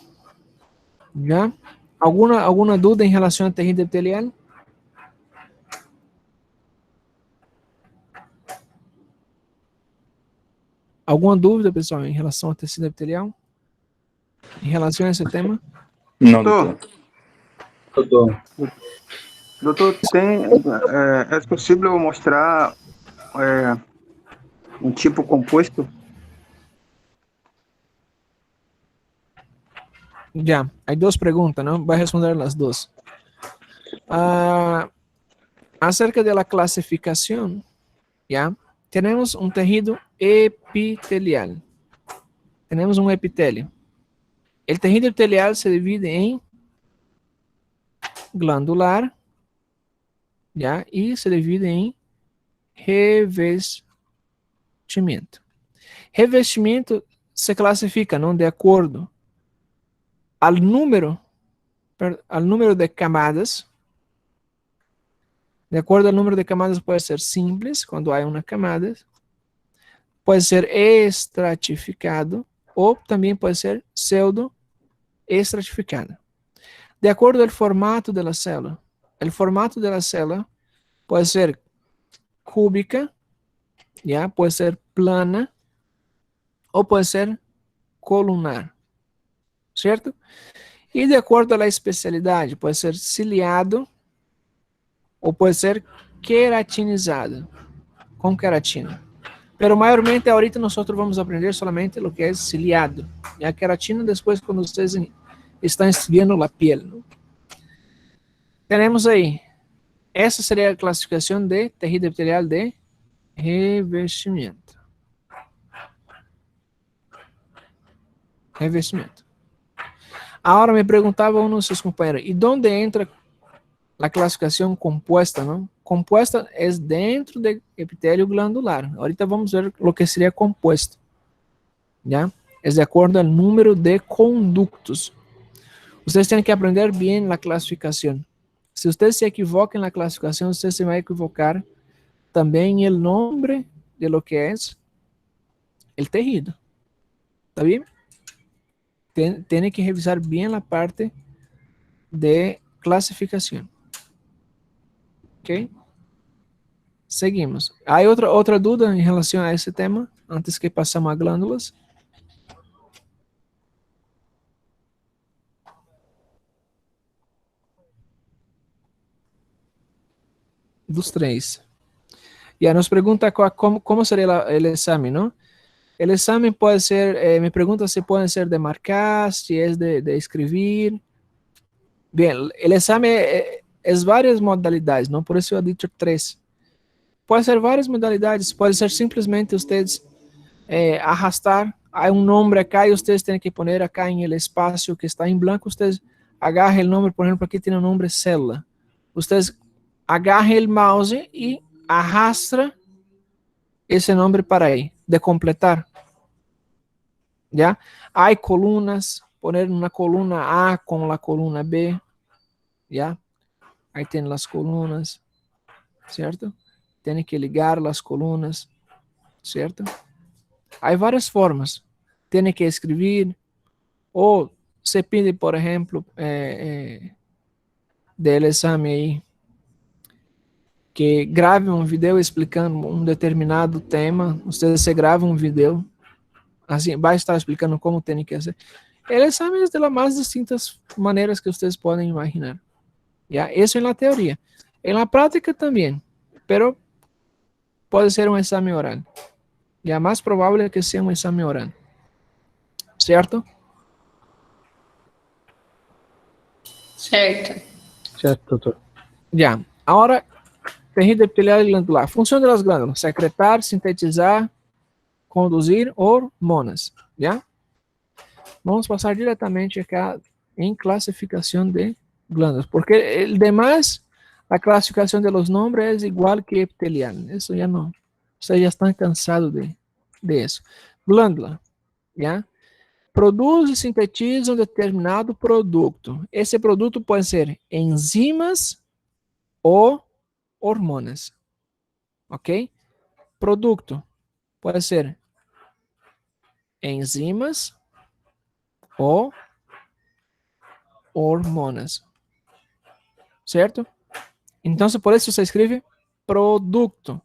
Já? Alguma dúvida em relação ao tecido epitelial? Alguma dúvida, pessoal, em relação ao tecido epitelial? Em relação a esse tema? Não, doutor. Doutor, é possível mostrar um tipo composto? Já, há duas perguntas, não? Vai responder as duas. Acerca da classificação, já, temos um tecido epitelial. Temos um epitélio. O tecido epitelial se divide em glandular, já, e se divide em revestimento. Revestimento se classifica, não, de acordo ao número de camadas. De acordo ao número de camadas, pode ser simples, quando há uma camada, pode ser estratificado, ou também pode ser pseudo-estratificado. De acordo ao formato da célula, o formato da célula pode ser cúbica, já, pode ser plana, ou pode ser colunar, certo? E de acordo à especialidade, pode ser ciliado, ou pode ser queratinizado, com queratina. Pero mayormente ahorita nosotros vamos a aprender solamente lo que es ciliado. Ya queratina después cuando ustedes están estudiando la piel, ¿no? Tenemos ahí, esa sería la clasificación de tejido epitelial de revestimiento. Revestimiento. Ahora me preguntaba uno de sus compañeros, ¿y dónde entra la clasificación compuesta, no? Compuesta es dentro del epitelio glandular. Ahorita vamos a ver lo que sería compuesto. ¿Ya? Es de acuerdo al número de conductos. Ustedes tienen que aprender bien la clasificación. Si usted se equivoca en la clasificación, usted se va a equivocar también en el nombre de lo que es el tejido. ¿Está bien? Tiene que revisar bien la parte de clasificación. ¿Ok? Seguimos. ¿Hay otra duda en relación a ese tema antes que pasamos a glándulas? Dos três. Ya nos pregunta cómo sería el examen, ¿no? El examen puede ser, me pregunta si pueden ser de marcar, si es de escribir. Bien, el examen es varias modalidades, ¿no? Por eso yo he dicho 3. Puede ser varias modalidades, puede ser simplesmente ustedes arrastrar, hay un nombre acá y ustedes tienen que poner acá en el espacio que está en blanco, ustedes agarran el nombre, por ejemplo, aquí tiene un nombre célula. Ustedes agarran el mouse y arrastra ese nombre para ahí, de completar. ¿Ya? Hay columnas, poner una columna A con la columna B, ¿ya? Ahí tienen las columnas, ¿cierto? Tienen que ligar las columnas, ¿cierto? Hay varias formas. Tiene que escribir, o se pide, por ejemplo, del examen ahí, que grave um vídeo explicando um determinado tema. Ustedes se gravam um vídeo, assim, vai estar explicando como tem que fazer. O exame é de las mais distintas maneiras que vocês podem imaginar. ¿Ya? Eso en la teoría. En la práctica también, pero puede ser un examen oral. Ya más probable que sea un examen oral. ¿Cierto? Certo. Certo, doutor. Ya. Ahora, tejido epitelial glandular. Función de las glándulas: secretar, sintetizar, conduzir hormonas. ¿Ya? Vamos a pasar directamente acá en clasificación de glándulas, porque el demás, la clasificación de los nombres es igual que epitelial. Eso ya no. Ustedes ya están cansados de eso. Glándula, ¿ya? Produz e sintetiza um determinado produto. Esse produto pode ser enzimas ou hormonas. Ok? Produto pode ser enzimas ou hormonas. Certo? Então, por isso você escreve produto.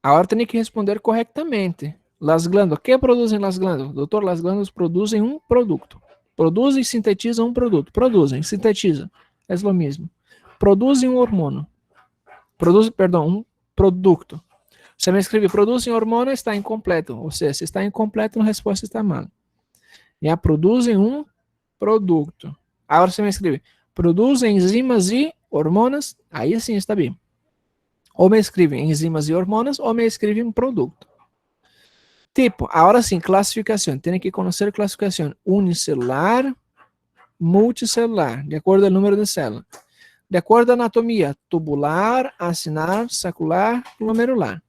Agora tem que responder corretamente. Las glândulas. O que produzem las glândulas? Doutor, las glândulas produzem um produto. Produzem e sintetizam um produto. Produzem, sintetizam. É o mesmo. Produzem um hormônio. Um produto. Você me escreve produzem hormônio, está incompleto. Ou seja, se está incompleto, a resposta está mal. Já produzem um produto. Agora você me escreve produzem enzimas e hormonas, aí sim está bem. Ou me escrevem enzimas e hormonas, ou me escrevem um produto. Tipo, agora sim, classificação. Tem que conhecer classificação unicelular, multicelular, de acordo com o número de células. De acordo com a anatomia, tubular, acinar, sacular, glomerular.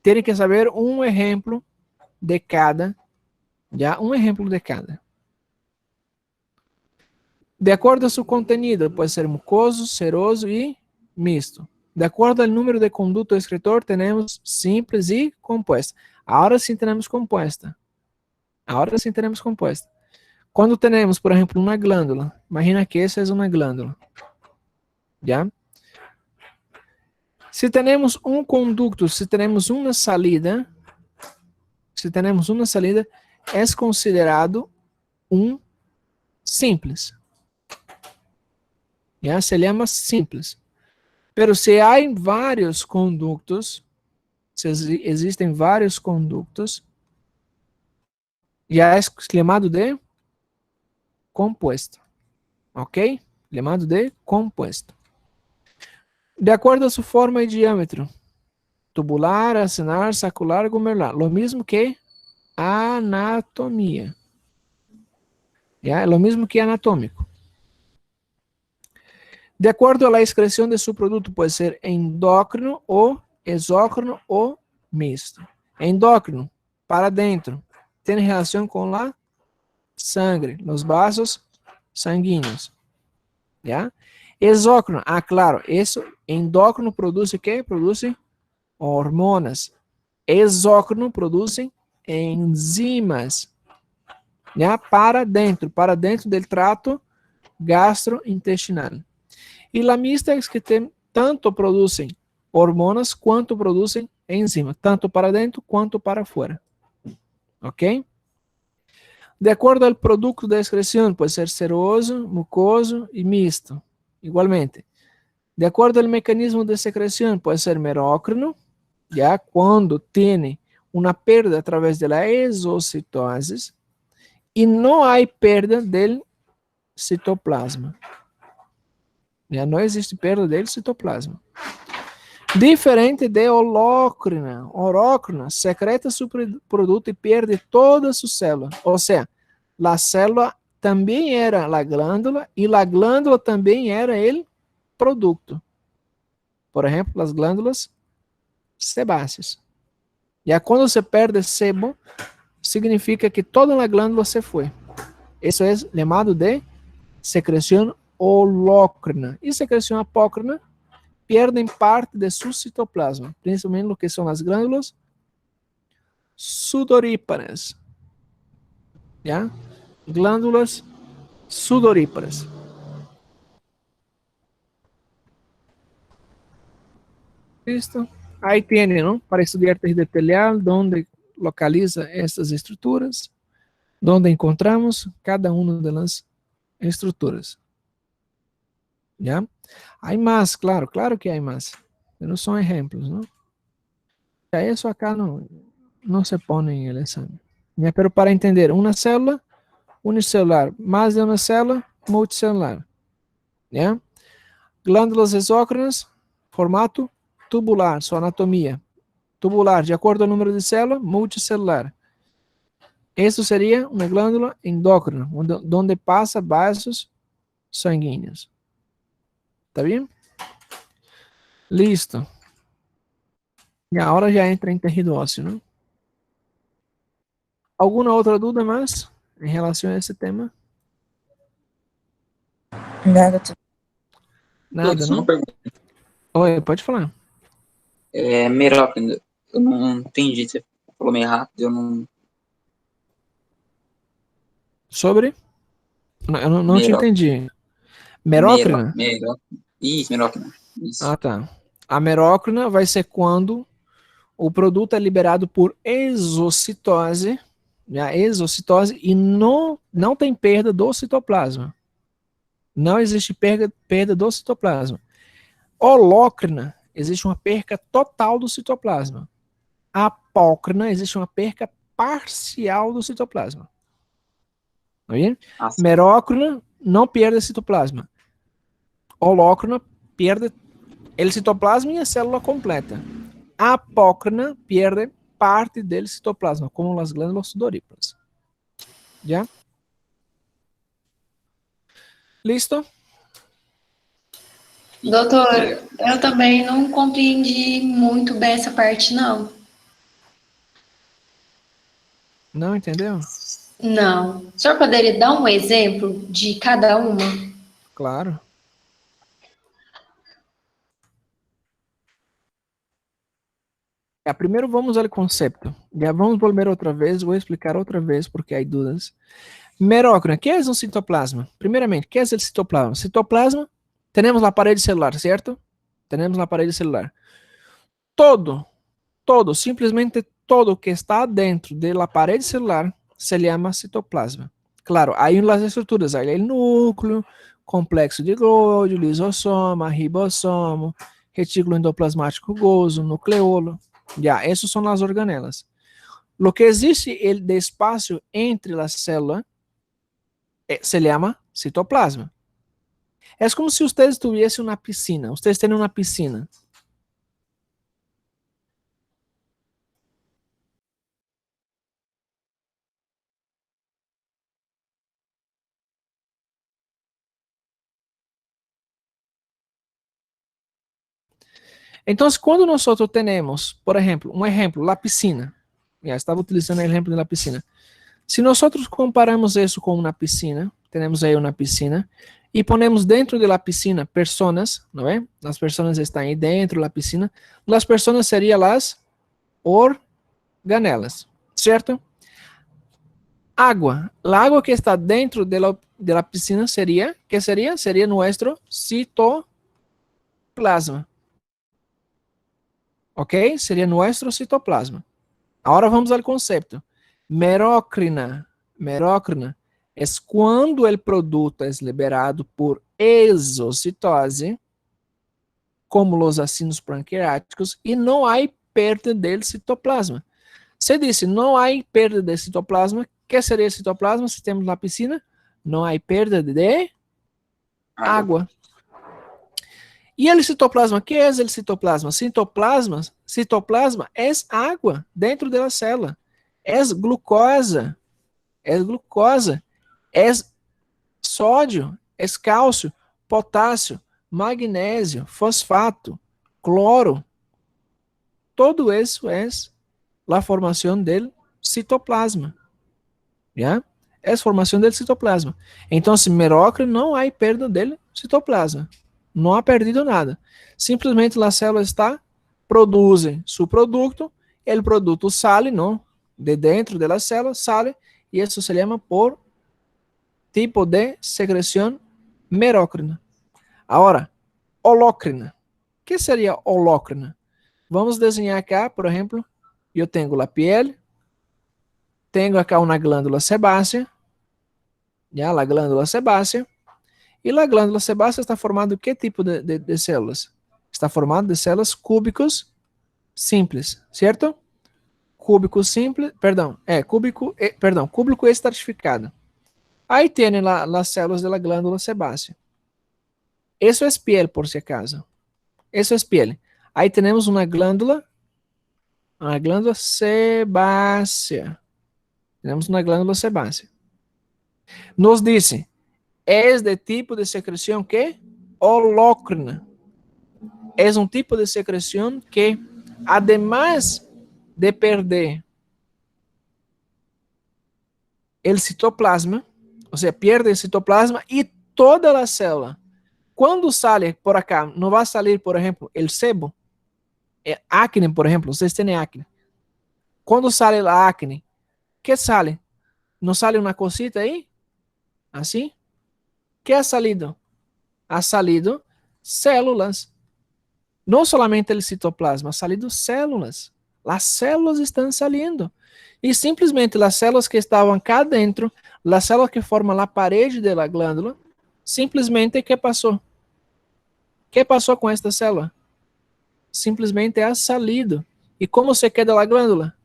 Tem que saber um exemplo de cada, já um exemplo de cada. De acordo com seu contenido, pode ser mucoso, seroso e misto. De acordo ao número de conduto excretor, temos simples e composta. Agora sim temos composta. Agora sim temos composta. Quando temos, por exemplo, uma glândula, imagina que essa é uma glândula. Já? Se temos um conducto, se temos uma salida, é considerado um simples. Já se chama simples. Pero se há vários conductos, se existem vários conductos, já é chamado de compuesto. Ok? Chamado de compuesto. De acordo a sua forma e diâmetro. Tubular, acinar, sacular, glomerular. Lo mesmo que anatomia. É o mesmo que anatômico. De acordo à excreção de seu produto, pode ser endócrino ou exócrino ou misto. Endócrino, para dentro, tem relação com a sangue, os vasos sanguíneos. ¿Ya? Exócrino, claro, isso endócrino produz o quê? Produz hormonas. Exócrino produzem enzimas. ¿Ya? Para dentro do trato gastrointestinal. E a mista é que tanto produzem hormonas quanto produzem enzimas, tanto para dentro quanto para fora. Ok? De acordo ao produto da excreção, pode ser seroso, mucoso e misto. Igualmente. De acordo ao mecanismo de secreção, pode ser merócrino, já quando tem uma perda através da exocitose e não há perda do citoplasma. Já não existe perda do citoplasma. Diferente de holócrina. Holócrina secreta seu produto e perde toda sua célula. Ou seja, a célula também era a glândula e a glândula também era o produto. Por exemplo, as glândulas sebáceas. E quando se perde sebo, significa que toda a glândula se foi. Isso é chamado de secreção holócrina. E secreção apócrina perdem parte de seu citoplasma, principalmente o que são as glândulas sudoríparas. ¿Ya? Glândulas sudoríparas. Listo? Aí tem, não? Para estudar tejido epitelial, onde localiza estas estruturas, onde encontramos cada uma das estruturas. ¿Ya? Hay más, claro que hay más. Pero son ejemplos, ¿no? Ya eso acá no se pone en el examen. ¿Ya? Pero para entender, una célula unicelular, más de una célula multicelular. ¿Ya? Glândulas exócrinas, formato tubular, sua anatomia. Tubular, de acordo ao número de células, multicelular. Isso seria uma glândula endócrina, onde passa vasos sanguíneos. Tá bem? Listo. E agora já entra em tecido ósseo, né? Alguma outra dúvida mais em relação a esse tema? Nada. Nada, não? Oi, pode falar. Merócrino, eu não entendi, você falou meio rápido, eu não... Sobre? Eu não te entendi. Merócrina? Isso, merócrina. Isso. Ah, tá. A merócrina vai ser quando o produto é liberado por exocitose, a exocitose, e não tem perda do citoplasma. Não existe perda do citoplasma. Holócrina, existe uma perca total do citoplasma. Apócrina, existe uma perca parcial do citoplasma. Tá vendo? Merócrina não perde citoplasma. Holócrina perde o citoplasma e a célula completa. Apócrina perde parte do citoplasma, como as glândulas sudoríparas. Já? Listo? Doutor, eu também não compreendi muito bem essa parte, não. Não entendeu? Não. O senhor poderia dar um exemplo de cada uma? Claro. Primeiro vamos ao conceito. Já vamos voltar outra vez, vou explicar outra vez porque há dúvidas. Merócrina, o que é um citoplasma? Primeiramente, o que é o citoplasma? Citoplasma, temos a parede celular, certo? Temos a parede celular. Simplesmente todo que está dentro da parede celular se chama citoplasma. Claro, aí as estruturas, aí o núcleo, complexo de Golgi, lisosoma, ribossomo, retículo endoplasmático rugoso, nucleolo. Ya, essas são as organelas. Lo que existe de espaço entre as células se chama citoplasma. É como se vocês tivessem uma piscina. Vocês têm uma piscina. Então, quando nós temos, por exemplo, a piscina. Já estava utilizando o exemplo da piscina. Se nós comparamos isso com uma piscina, temos aí uma piscina, e ponemos dentro da piscina pessoas, não é? As pessoas estão aí dentro da piscina. As pessoas seriam as organelas, certo? Água. A água que está dentro da piscina seria nosso citoplasma. Ok? Seria nosso citoplasma. Agora vamos ao conceito. Merócrina. Merócrina é quando o produto é liberado por exocitose, como os acinos pancreáticos, e não há perda do citoplasma. Se disse não há perda de citoplasma, o que seria citoplasma se temos na piscina? Não há perda de água. E o citoplasma, o que é o citoplasma? Citoplasma é água dentro da célula. É glucosa. É glucosa. É sódio, é cálcio, potássio, magnésio, fosfato, cloro. Todo isso é a formação do citoplasma. ¿Ya? É a formação do citoplasma. Então, se merócrino, não há perda do citoplasma. Não há perdido nada. Simplesmente a célula produz seu produto, o produto sai, não, de dentro da célula, sai, e isso se chama por tipo de secreção merócrina. Agora, holócrina. O que seria holócrina? Vamos desenhar acá, por exemplo, eu tenho a pele, tenho acá uma glândula sebácea, já, a glândula sebácea, e a glândula sebácea está formada de que tipo de células? Está formada de células cúbicos simples, certo? Cúbico simples, cúbico estratificado. Aí tem as células da glândula sebácea. Isso é piel, por si acaso. Isso é piel. Aí temos uma glândula sebácea. Temos uma glândula sebácea. Nos disse, é de tipo de secreção que? Holócrina. É um tipo de secreção que, además de perder o citoplasma, ou seja, perde o citoplasma e toda a célula. Quando sai por acá, não vai sair, por exemplo, o sebo, acne, por exemplo, vocês têm acne. Quando sai a acne, que sai? Não sai uma cosita aí? Assim? Que ha salido? Ha salido células. Não solamente o citoplasma, ha salido células. As células estão saindo. E simplesmente as células que estavam cá dentro, as células que formam a parede da glândula, simplesmente, que passou? O que passou com esta célula? Simplesmente ha salido. E como se queda a glândula?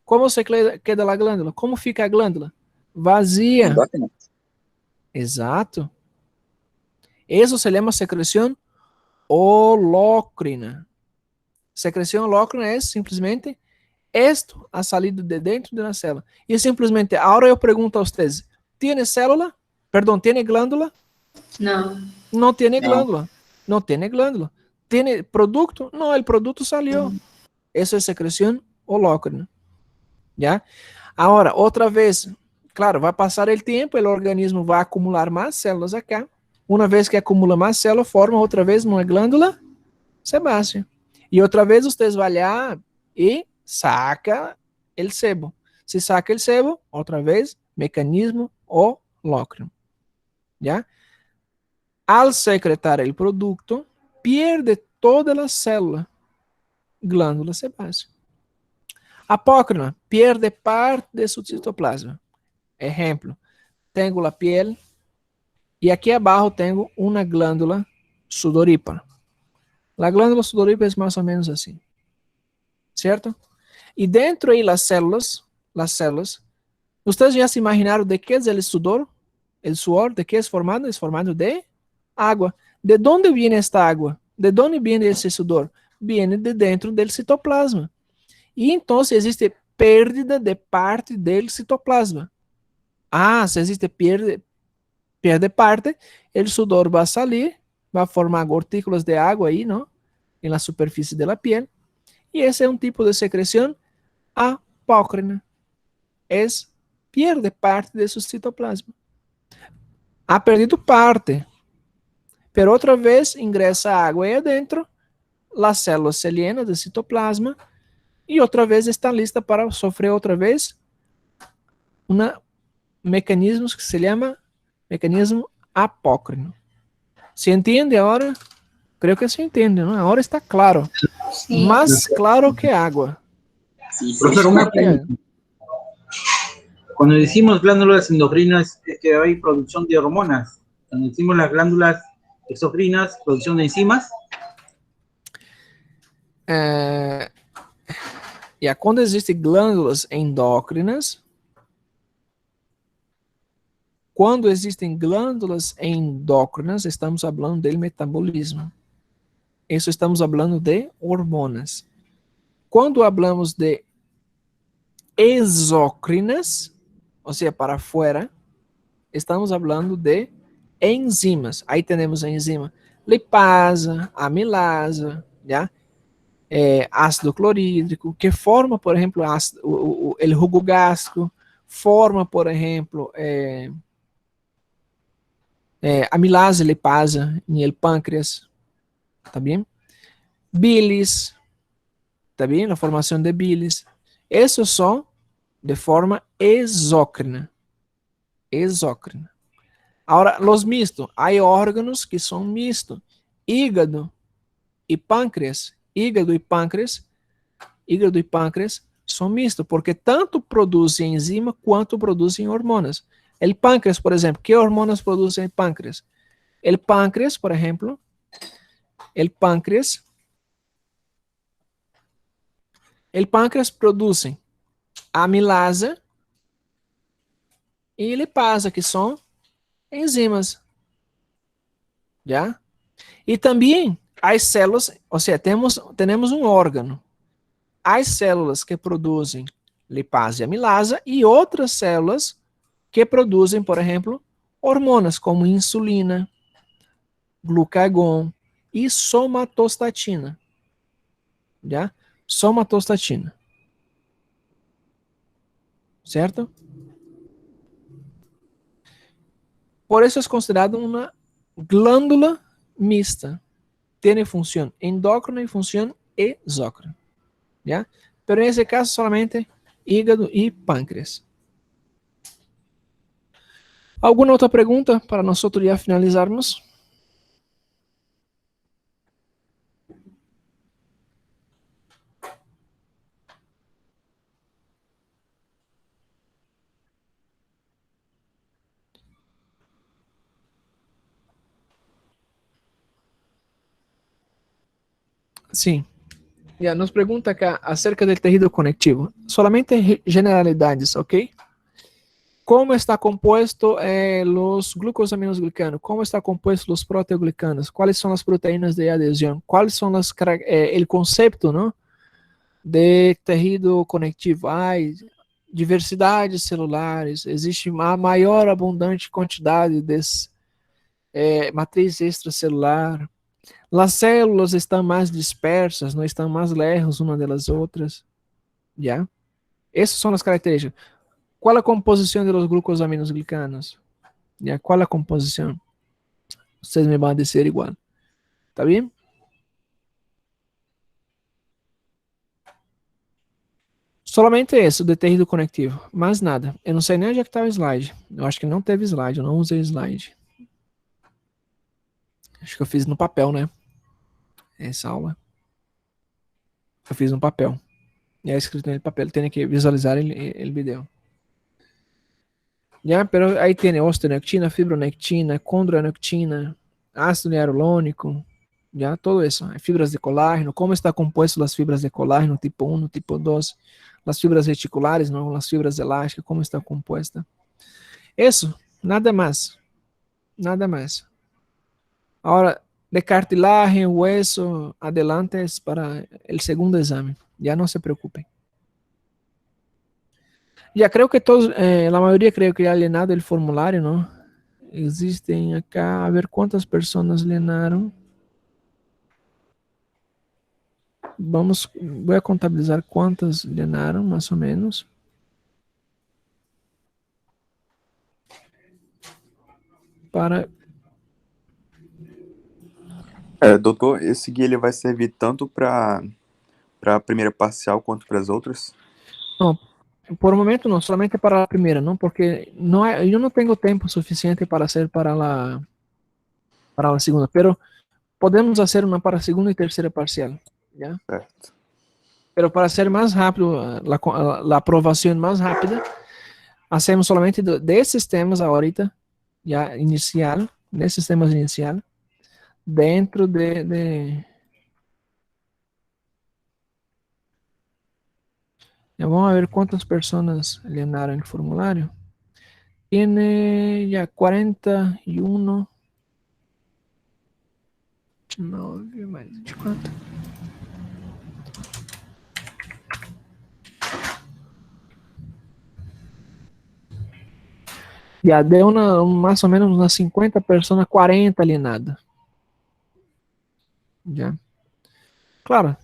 Como se queda a glândula? Como fica a glândula? Vazia. Exato. Isso se chama secreção holócrina. Secreção holócrina é simplesmente esto ha salido de dentro de uma célula. E simplesmente, agora eu pergunto a vocês, ¿tiene célula? Perdão, ¿tiene glândula? Não. Não tiene glândula. Não tiene glândula. ¿Tiene produto? Não, o produto salió. Isso é secreção holócrina. ¿Ya? Agora, outra vez, claro, vai passar o tempo, o organismo vai acumular mais células acá. Uma vez que acumula mais células, forma outra vez uma glândula sebácea. E outra vez, vocês vão lá e saca o sebo. Se saca o sebo, outra vez, mecanismo holócrino. ¿Ya? Al secretar o produto, pierde toda a célula, glândula sebácea. Apócrina, pierde parte de su citoplasma. Ejemplo, tengo la piel y aquí abajo tengo una glândula sudorípara. A glândula sudorípara é mais ou menos assim, certo? E dentro aí as células, vocês já se imaginaram de que é o sudor? O suor, de que é formado? É formado de água. De onde vem esta água? De onde vem esse sudor? Viene de dentro do citoplasma. E então existe pérdida de parte do citoplasma. Se existe perde parte, o sudor vai sair, vai formar gotículas de água aí, não? Na superfície da piel. E esse é um tipo de secreção apócrina. Pierde parte de seu citoplasma. Ha perdido parte, pero outra vez ingressa água aí adentro, as células se llenan de citoplasma e outra vez está lista para sofrer outra vez mecanismo que se chama mecanismo apócrino. ¿Se entende agora? Creo que se entende, ¿no? Ahora está claro. Sim. Más claro que agua. Profesor, una pregunta. Cuando decimos glándulas endocrinas, es que hay producción de hormonas. Cuando decimos las glándulas exocrinas, producción de enzimas. Quando existem glândulas endócrinas, estamos falando do metabolismo. Isso estamos falando de hormonas. Quando falamos de exócrinas, ou seja, para fora, estamos falando de enzimas. Aí temos a enzima lipasa, amilasa, já? Ácido clorídrico, que forma, por exemplo, o jugo gástrico, forma, por exemplo, amilasa, lipasa, em el pâncreas, tá bem? Bilis, tá bem? A formação de bilis. Esses são de forma exócrina. Exócrina. Agora, os mistos. Há órgãos que são mistos. Hígado e pâncreas. Hígado e pâncreas são mistos, porque tanto produzem enzima quanto produzem hormonas. O pâncreas, por exemplo, que hormonas produzem o pâncreas? O pâncreas, por exemplo, produz amilasa e lipasa, que são enzimas. Já? E também as células, ou seja, temos um órgão. As células que produzem lipase e amilasa e outras células que produzem, por exemplo, hormonas como insulina, glucagon e somatostatina. Já? Somatostatina. Certo? Por isso é considerado uma glândula mista. Tem função endócrina e função exócrina. ¿Ya? Pero nesse caso solamente hígado e pâncreas. ¿Alguna outra pergunta para nós já finalizarmos? Sim. Nos pergunta acá acerca do tecido conectivo. Solamente generalidades, ok? Como está compuesto os glucosaminoglicanos? Como está compuesto os proteoglicanos? Quais são as proteínas de adesão? Quais são o conceito, não, de tecido conectivo? Diversidades celulares. Existe uma maior abundante quantidade de matriz extracelular. As células estão mais dispersas, não estão mais lejos umas das outras. Já? Essas são as características. Qual a composição dos glucosaminoglicanos? Já? Qual a composição? Vocês me vão dizer igual. Tá bem? Somente isso, de tecido conectivo. Mais nada. Eu não sei nem onde é que está o slide. Eu acho que não teve slide, eu não usei slide. Acho que eu fiz no papel, né? Essa aula. Eu fiz no papel. E é escrito no papel, tem que visualizar o vídeo. Já, pero aí tem osteonectina, fibronectina, condronectina, ácido hialurônico, Ya, todo eso, fibras de colágeno, cómo está compuesto las fibras de colágeno tipo 1, tipo 2, las fibras reticulares, ¿no? Las fibras elásticas, cómo está compuesta. Eso, nada más, nada más. Ahora, de cartilagem, hueso, adelante es para el segundo examen, ya no se preocupen. Ya creo que todos, la mayoría creo que ya llenado el formulario, ¿no? Existen acá, a ver cuántas personas llenaron. Voy a contabilizar cuántas llenaram, mais ou menos. Para... Doutor, esse guia ele vai servir tanto para a primeira parcial quanto para as outras? Não, por o momento não, somente para a primeira, não, porque não é, eu não tenho tempo suficiente para hacer para a segunda, pero podemos hacer uma para a segunda e terceira parcial, ¿ya? Certo. Pero para ser mais rápido, a aprovação mais rápida, hacemos solamente desses temas ahorita, já inicial, nesses temas inicial, dentro de ya vamos a ver cuántas personas llenaron el formulario. Tiene ya 41, 9 mais 24. Já deu mais ou menos umas 50 personas, 40 alienadas. Já. Claro,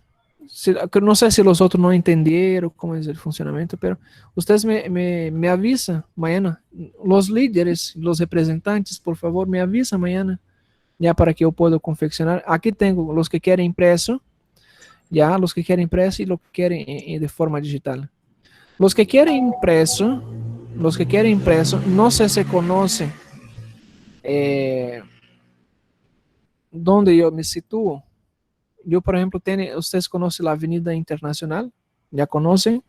no sé si los otros no entendieron cómo es el funcionamiento, pero ustedes me avisan mañana. Los líderes, los representantes, por favor, me avisan mañana, ya para que yo pueda confeccionar. Aquí tengo los que quieren impreso, ya, los que quieren impreso y los que quieren de forma digital. Los que quieren impreso, no sé si conocen dónde yo me sitúo. Eu, por exemplo, vocês conhecem a Avenida Internacional? Já conhecem?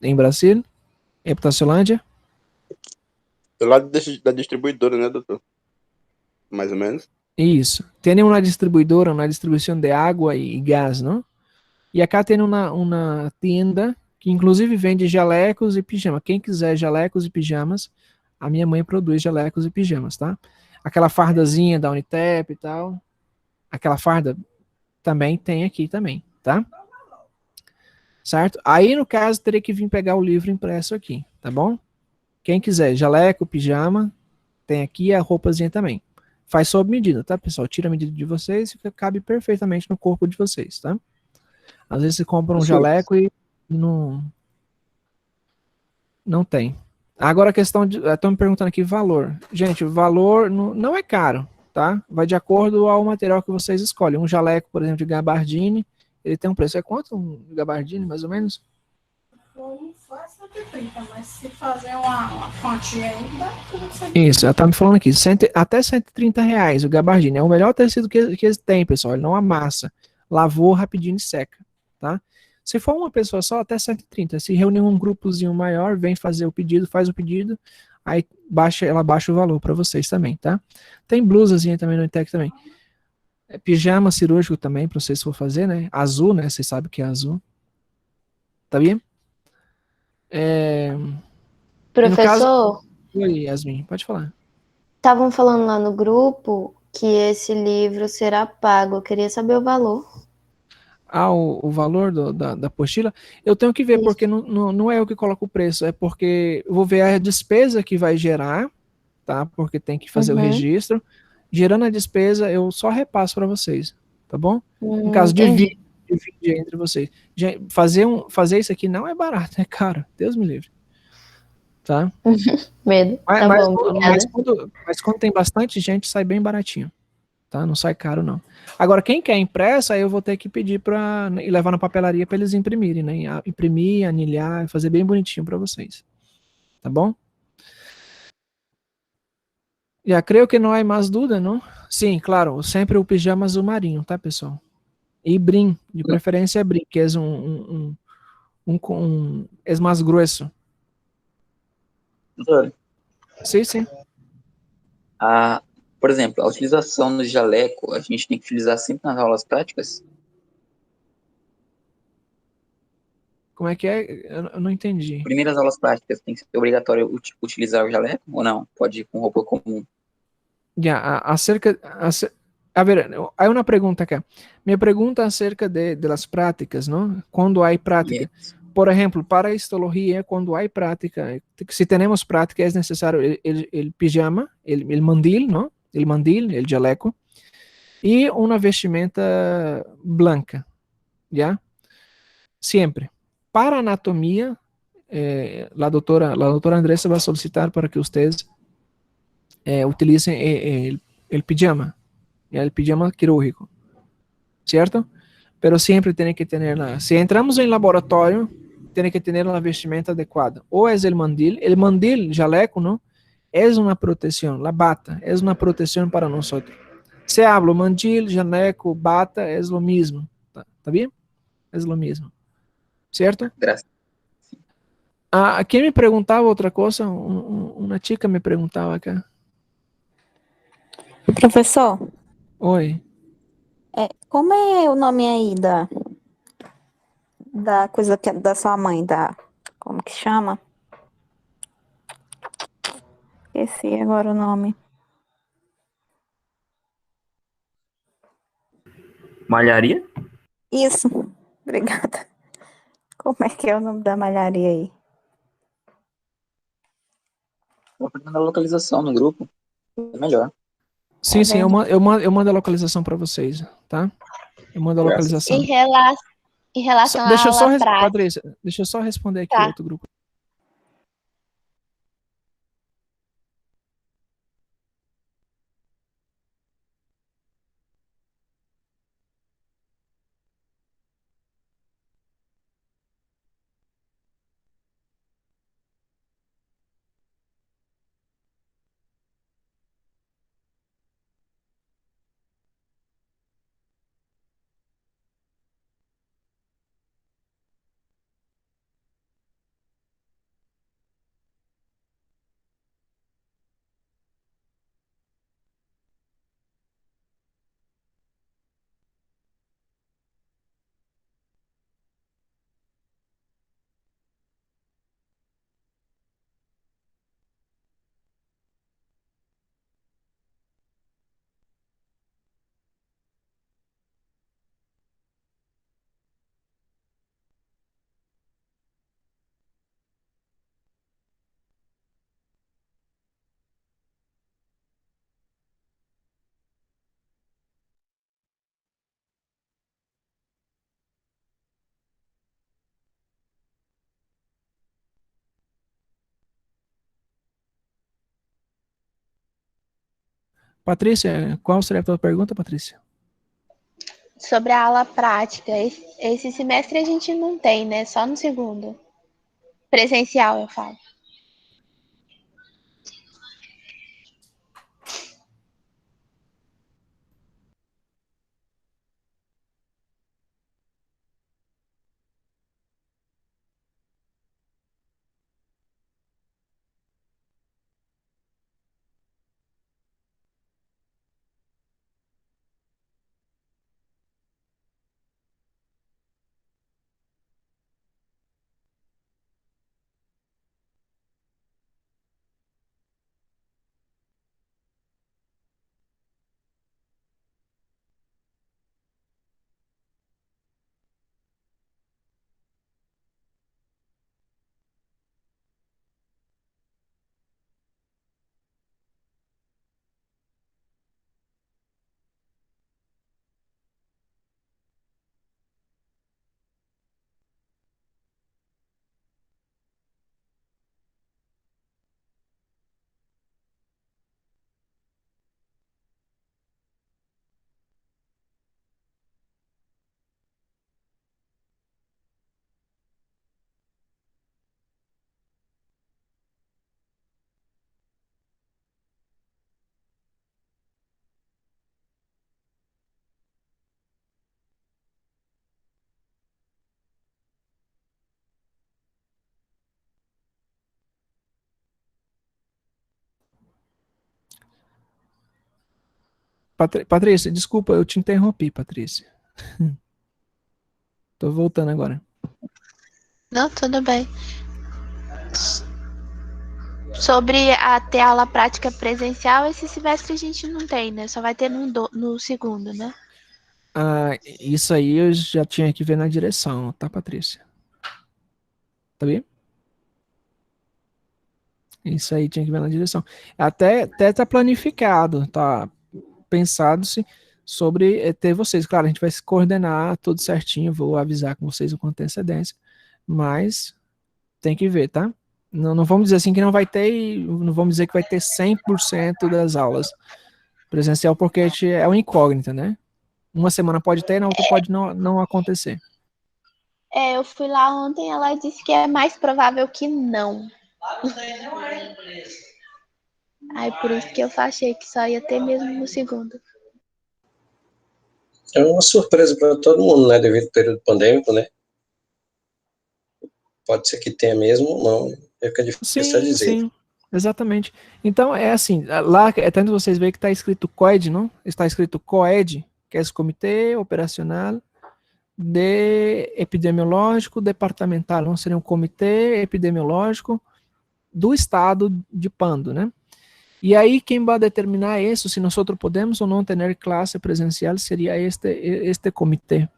Em Brasil? Em Epitaciolândia? Do lado da distribuidora, né, doutor? Mais ou menos. Isso. Tem uma distribuidora, uma distribuição de água e gás, não? E acá tem uma tienda que inclusive vende jalecos e pijamas. Quem quiser jalecos e pijamas, a minha mãe produz jalecos e pijamas, tá? Aquela fardazinha da Unitep e tal. Aquela farda também tem aqui também, tá? Certo? Aí, no caso, teria que vir pegar o livro impresso aqui, tá bom? Quem quiser jaleco, pijama, tem aqui a roupazinha também. Faz sob medida, tá, pessoal? Tira a medida de vocês e cabe perfeitamente no corpo de vocês, tá? Às vezes você compra um jaleco e não tem. Agora a questão de... Estão me perguntando aqui valor. Gente, o valor não é caro, tá? Vai de acordo ao material que vocês escolhem. Um jaleco, por exemplo, de gabardine, ele tem um preço. É quanto um gabardine, mais ou menos? Não faz 130, mas se fazer uma continha aí, dá tudo certo. Isso, ela tá me falando aqui. Até R$130 o gabardine. É o melhor tecido que eles têm, pessoal. Ele não amassa. Lavou rapidinho e seca, tá? Se for uma pessoa só, até 130. Se reunir um grupozinho maior, vem fazer o pedido, faz o pedido, aí ela baixa o valor para vocês também, tá? Tem blusazinha também no Intec também. Pijama cirúrgico também, para vocês for fazer, né? Azul, né? Vocês sabem que é azul. Tá bem? Professor? Oi, Yasmin, pode falar. Estavam falando lá no grupo que esse livro será pago. Eu queria saber o valor. O valor da apostila, eu tenho que ver, porque não é eu que coloco o preço, é porque eu vou ver a despesa que vai gerar, tá? Porque tem que fazer o registro. Gerando a despesa, eu só repasso para vocês, tá bom? No caso, divide entre vocês. Fazer isso aqui não é barato, é caro. Deus me livre. Tá? Medo. Mas quando tem bastante gente, sai bem baratinho. Tá? Não sai caro, não. Agora, quem quer impressa, aí eu vou ter que pedir para levar na papelaria para eles imprimirem, né? Imprimir, anilhar, fazer bem bonitinho para vocês. Tá bom? Já creio que não há mais dúvida, não? Sim, claro, sempre o pijama azul marinho, tá, pessoal? E brim, de preferência brim, que é é mais grosso. Doutor, Sim, sim. por por exemplo, a utilização do jaleco, a gente tem que utilizar sempre nas aulas práticas? Como é que é? Eu não entendi. Primeiras aulas práticas, tem que ser obrigatório utilizar o jaleco ou não? Pode ir com roupa comum? Ya, a ver, hay una pregunta acá. Me pregunta acerca de las prácticas, ¿no? Cuando hay práctica. Por ejemplo, para histología, cuando hay práctica, si tenemos práctica, es necesario el pijama, el mandil, ¿no? El mandil, el jaleco, y una vestimenta blanca, ¿ya? Siempre. Para anatomía, la doctora Andressa va a solicitar para que ustedes utilicen el pijama, ¿ya? El pijama quirúrgico, ¿cierto? Pero siempre tiene que tener, si entramos en laboratorio, tiene que tener la vestimenta adecuada. O es el mandil, jaleco, ¿no? Es una protección, la bata es una protección para nosotros. Se habla mandil, jaleco, bata, es lo mismo, ¿está bien? Es lo mismo, ¿cierto? Gracias. ¿Quién me preguntaba otra cosa? Una chica me preguntaba acá. Professor, Oi. como é o nome aí da coisa da sua mãe, como que chama? Esqueci agora o nome. Malharia? Isso, obrigada. Como é que é o nome da malharia aí? Vou perguntar a localização no grupo. É melhor. Sim, sim, eu mando a localização para vocês, tá? Eu mando a localização. Em relação Deixa à eu só, aula prática. Patrícia, deixa eu só responder aqui Tá. outro grupo. Patrícia, qual seria a tua pergunta, Patrícia? Sobre a aula prática, esse semestre a gente não tem, né? Só no segundo. Presencial, eu falo. Patrícia, desculpa, eu te interrompi, Patrícia. Tô voltando agora. Não, tudo bem. Sobre ter aula prática presencial, esse semestre a gente não tem, né? Só vai ter no segundo, né? Isso aí eu já tinha que ver na direção, tá, Patrícia? Tá bem? Isso aí tinha que ver na direção. Até tá planificado, tá pensado-se sobre ter vocês. Claro, a gente vai se coordenar tudo certinho, vou avisar com vocês com antecedência, mas tem que ver, tá? Não vamos dizer assim que não vai ter, não vamos dizer que vai ter 100% das aulas presencial, porque é uma incógnita, né? Uma semana pode ter, na outra pode não acontecer. Eu fui lá ontem, ela disse que é mais provável que não. Aí por isso que eu achei que só ia ter mesmo no segundo. É uma surpresa para todo mundo, né? Devido ao período pandêmico, né? Pode ser que tenha mesmo, não. Fica difícil a dizer. Sim, exatamente. Então, é assim, lá, tanto vocês veem que está escrito COED, não? Está escrito COED, que é esse Comitê Operacional de Epidemiológico Departamental, não seria um Comitê Epidemiológico do Estado de Pando, né? E aí, quem vai determinar isso, se nós podemos ou não ter classe presencial, seria este comitê.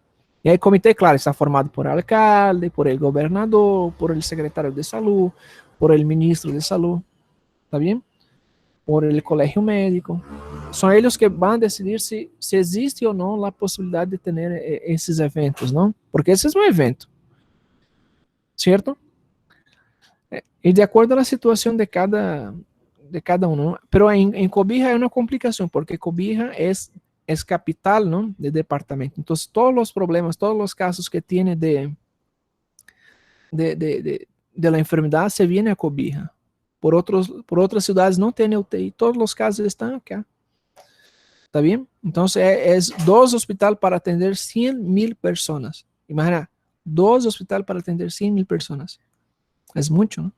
E aí, o comitê, claro, está formado por alcalde, por el governador, por el secretário de saúde, por el ministro de saúde, ¿está bien? Por el colegio médico. São eles que vão decidir se existe ou não a possibilidade de ter esses eventos, não? Porque esse é um evento, certo? E de acordo com a situação de cada uno, pero en Cobija hay una complicación, porque Cobija es capital, ¿no?, de departamento. Entonces, todos los problemas, todos los casos que tiene de la enfermedad se viene a Cobija. Por otras ciudades no tiene UTI, todos los casos están acá. ¿Está bien? Entonces, es 2 hospitales para atender 100,000 personas. Imagina, 2 hospitales para atender 100,000 personas. Es mucho, ¿no?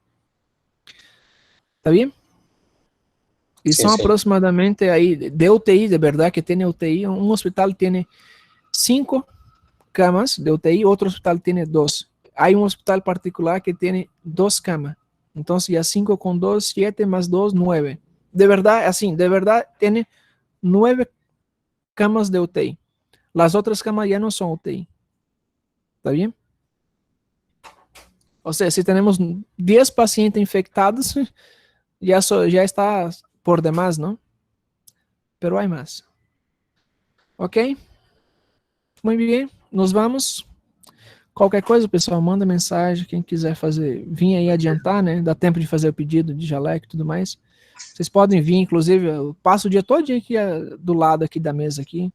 ¿Está bien? E Sim, são sim. aproximadamente aí, de UTI, de verdade que tem UTI, um hospital tem 5 camas de UTI, outro hospital tem 2. Há um hospital particular que tem 2 camas. Então, já 5 com 2, 7 mais 2, 9. De verdade, assim, tem 9 camas de UTI. As outras camas já não são UTI. ¿Está bem? Ou seja, se temos 10 pacientes infectados, já está por demás, ¿no? Pero hay más. Ok? Muito bem, nos vamos. Qualquer coisa, pessoal, manda mensagem. Quem quiser vir aí adiantar, né? Dá tempo de fazer o pedido de jaleco e tudo mais. Vocês podem vir, inclusive, eu passo o dia todo aqui do lado aqui da mesa aqui.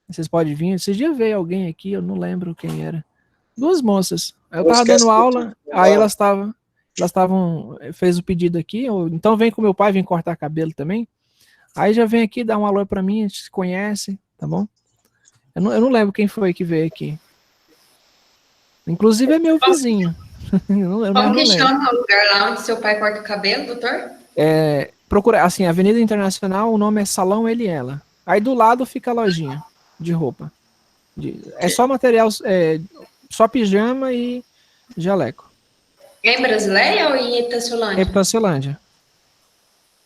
Vocês podem vir. Esses dias veio alguém aqui, eu não lembro quem era. 2 moças. Eu tava dando aula, aí elas estavam, fez o pedido aqui, então vem com meu pai, vem cortar cabelo também. Aí já vem aqui, dá um alô pra mim, a gente se conhece, tá bom? Eu não lembro quem foi que veio aqui. Inclusive é meu vizinho. Como que chama o lugar lá onde seu pai corta o cabelo, doutor? Procura, assim, Avenida Internacional, o nome é Salão Eliela. Aí do lado fica a lojinha de roupa. É só material, só pijama e jaleco. É em Brasileia ou em Itaciolândia? É Itaciolândia.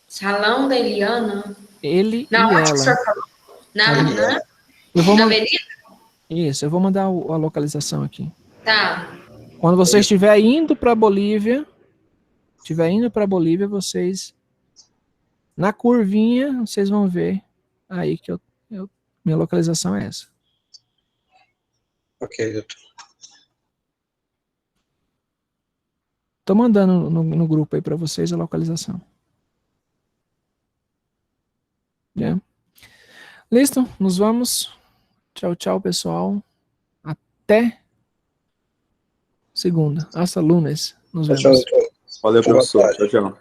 Salão da Eliana? Ele Não, e onde ela. o senhor falou? Na avenida? Isso, eu vou mandar a localização aqui. Tá. Quando você estiver indo para Bolívia, vocês, na curvinha, vocês vão ver aí que minha localização é essa. Ok, doutor. Tô mandando no grupo aí para vocês a localização. Yeah. Listo? Nos vamos. Tchau, tchau, pessoal. Até segunda. Hasta lunes. Nos vemos. Valeu, professor. Tchau, tchau.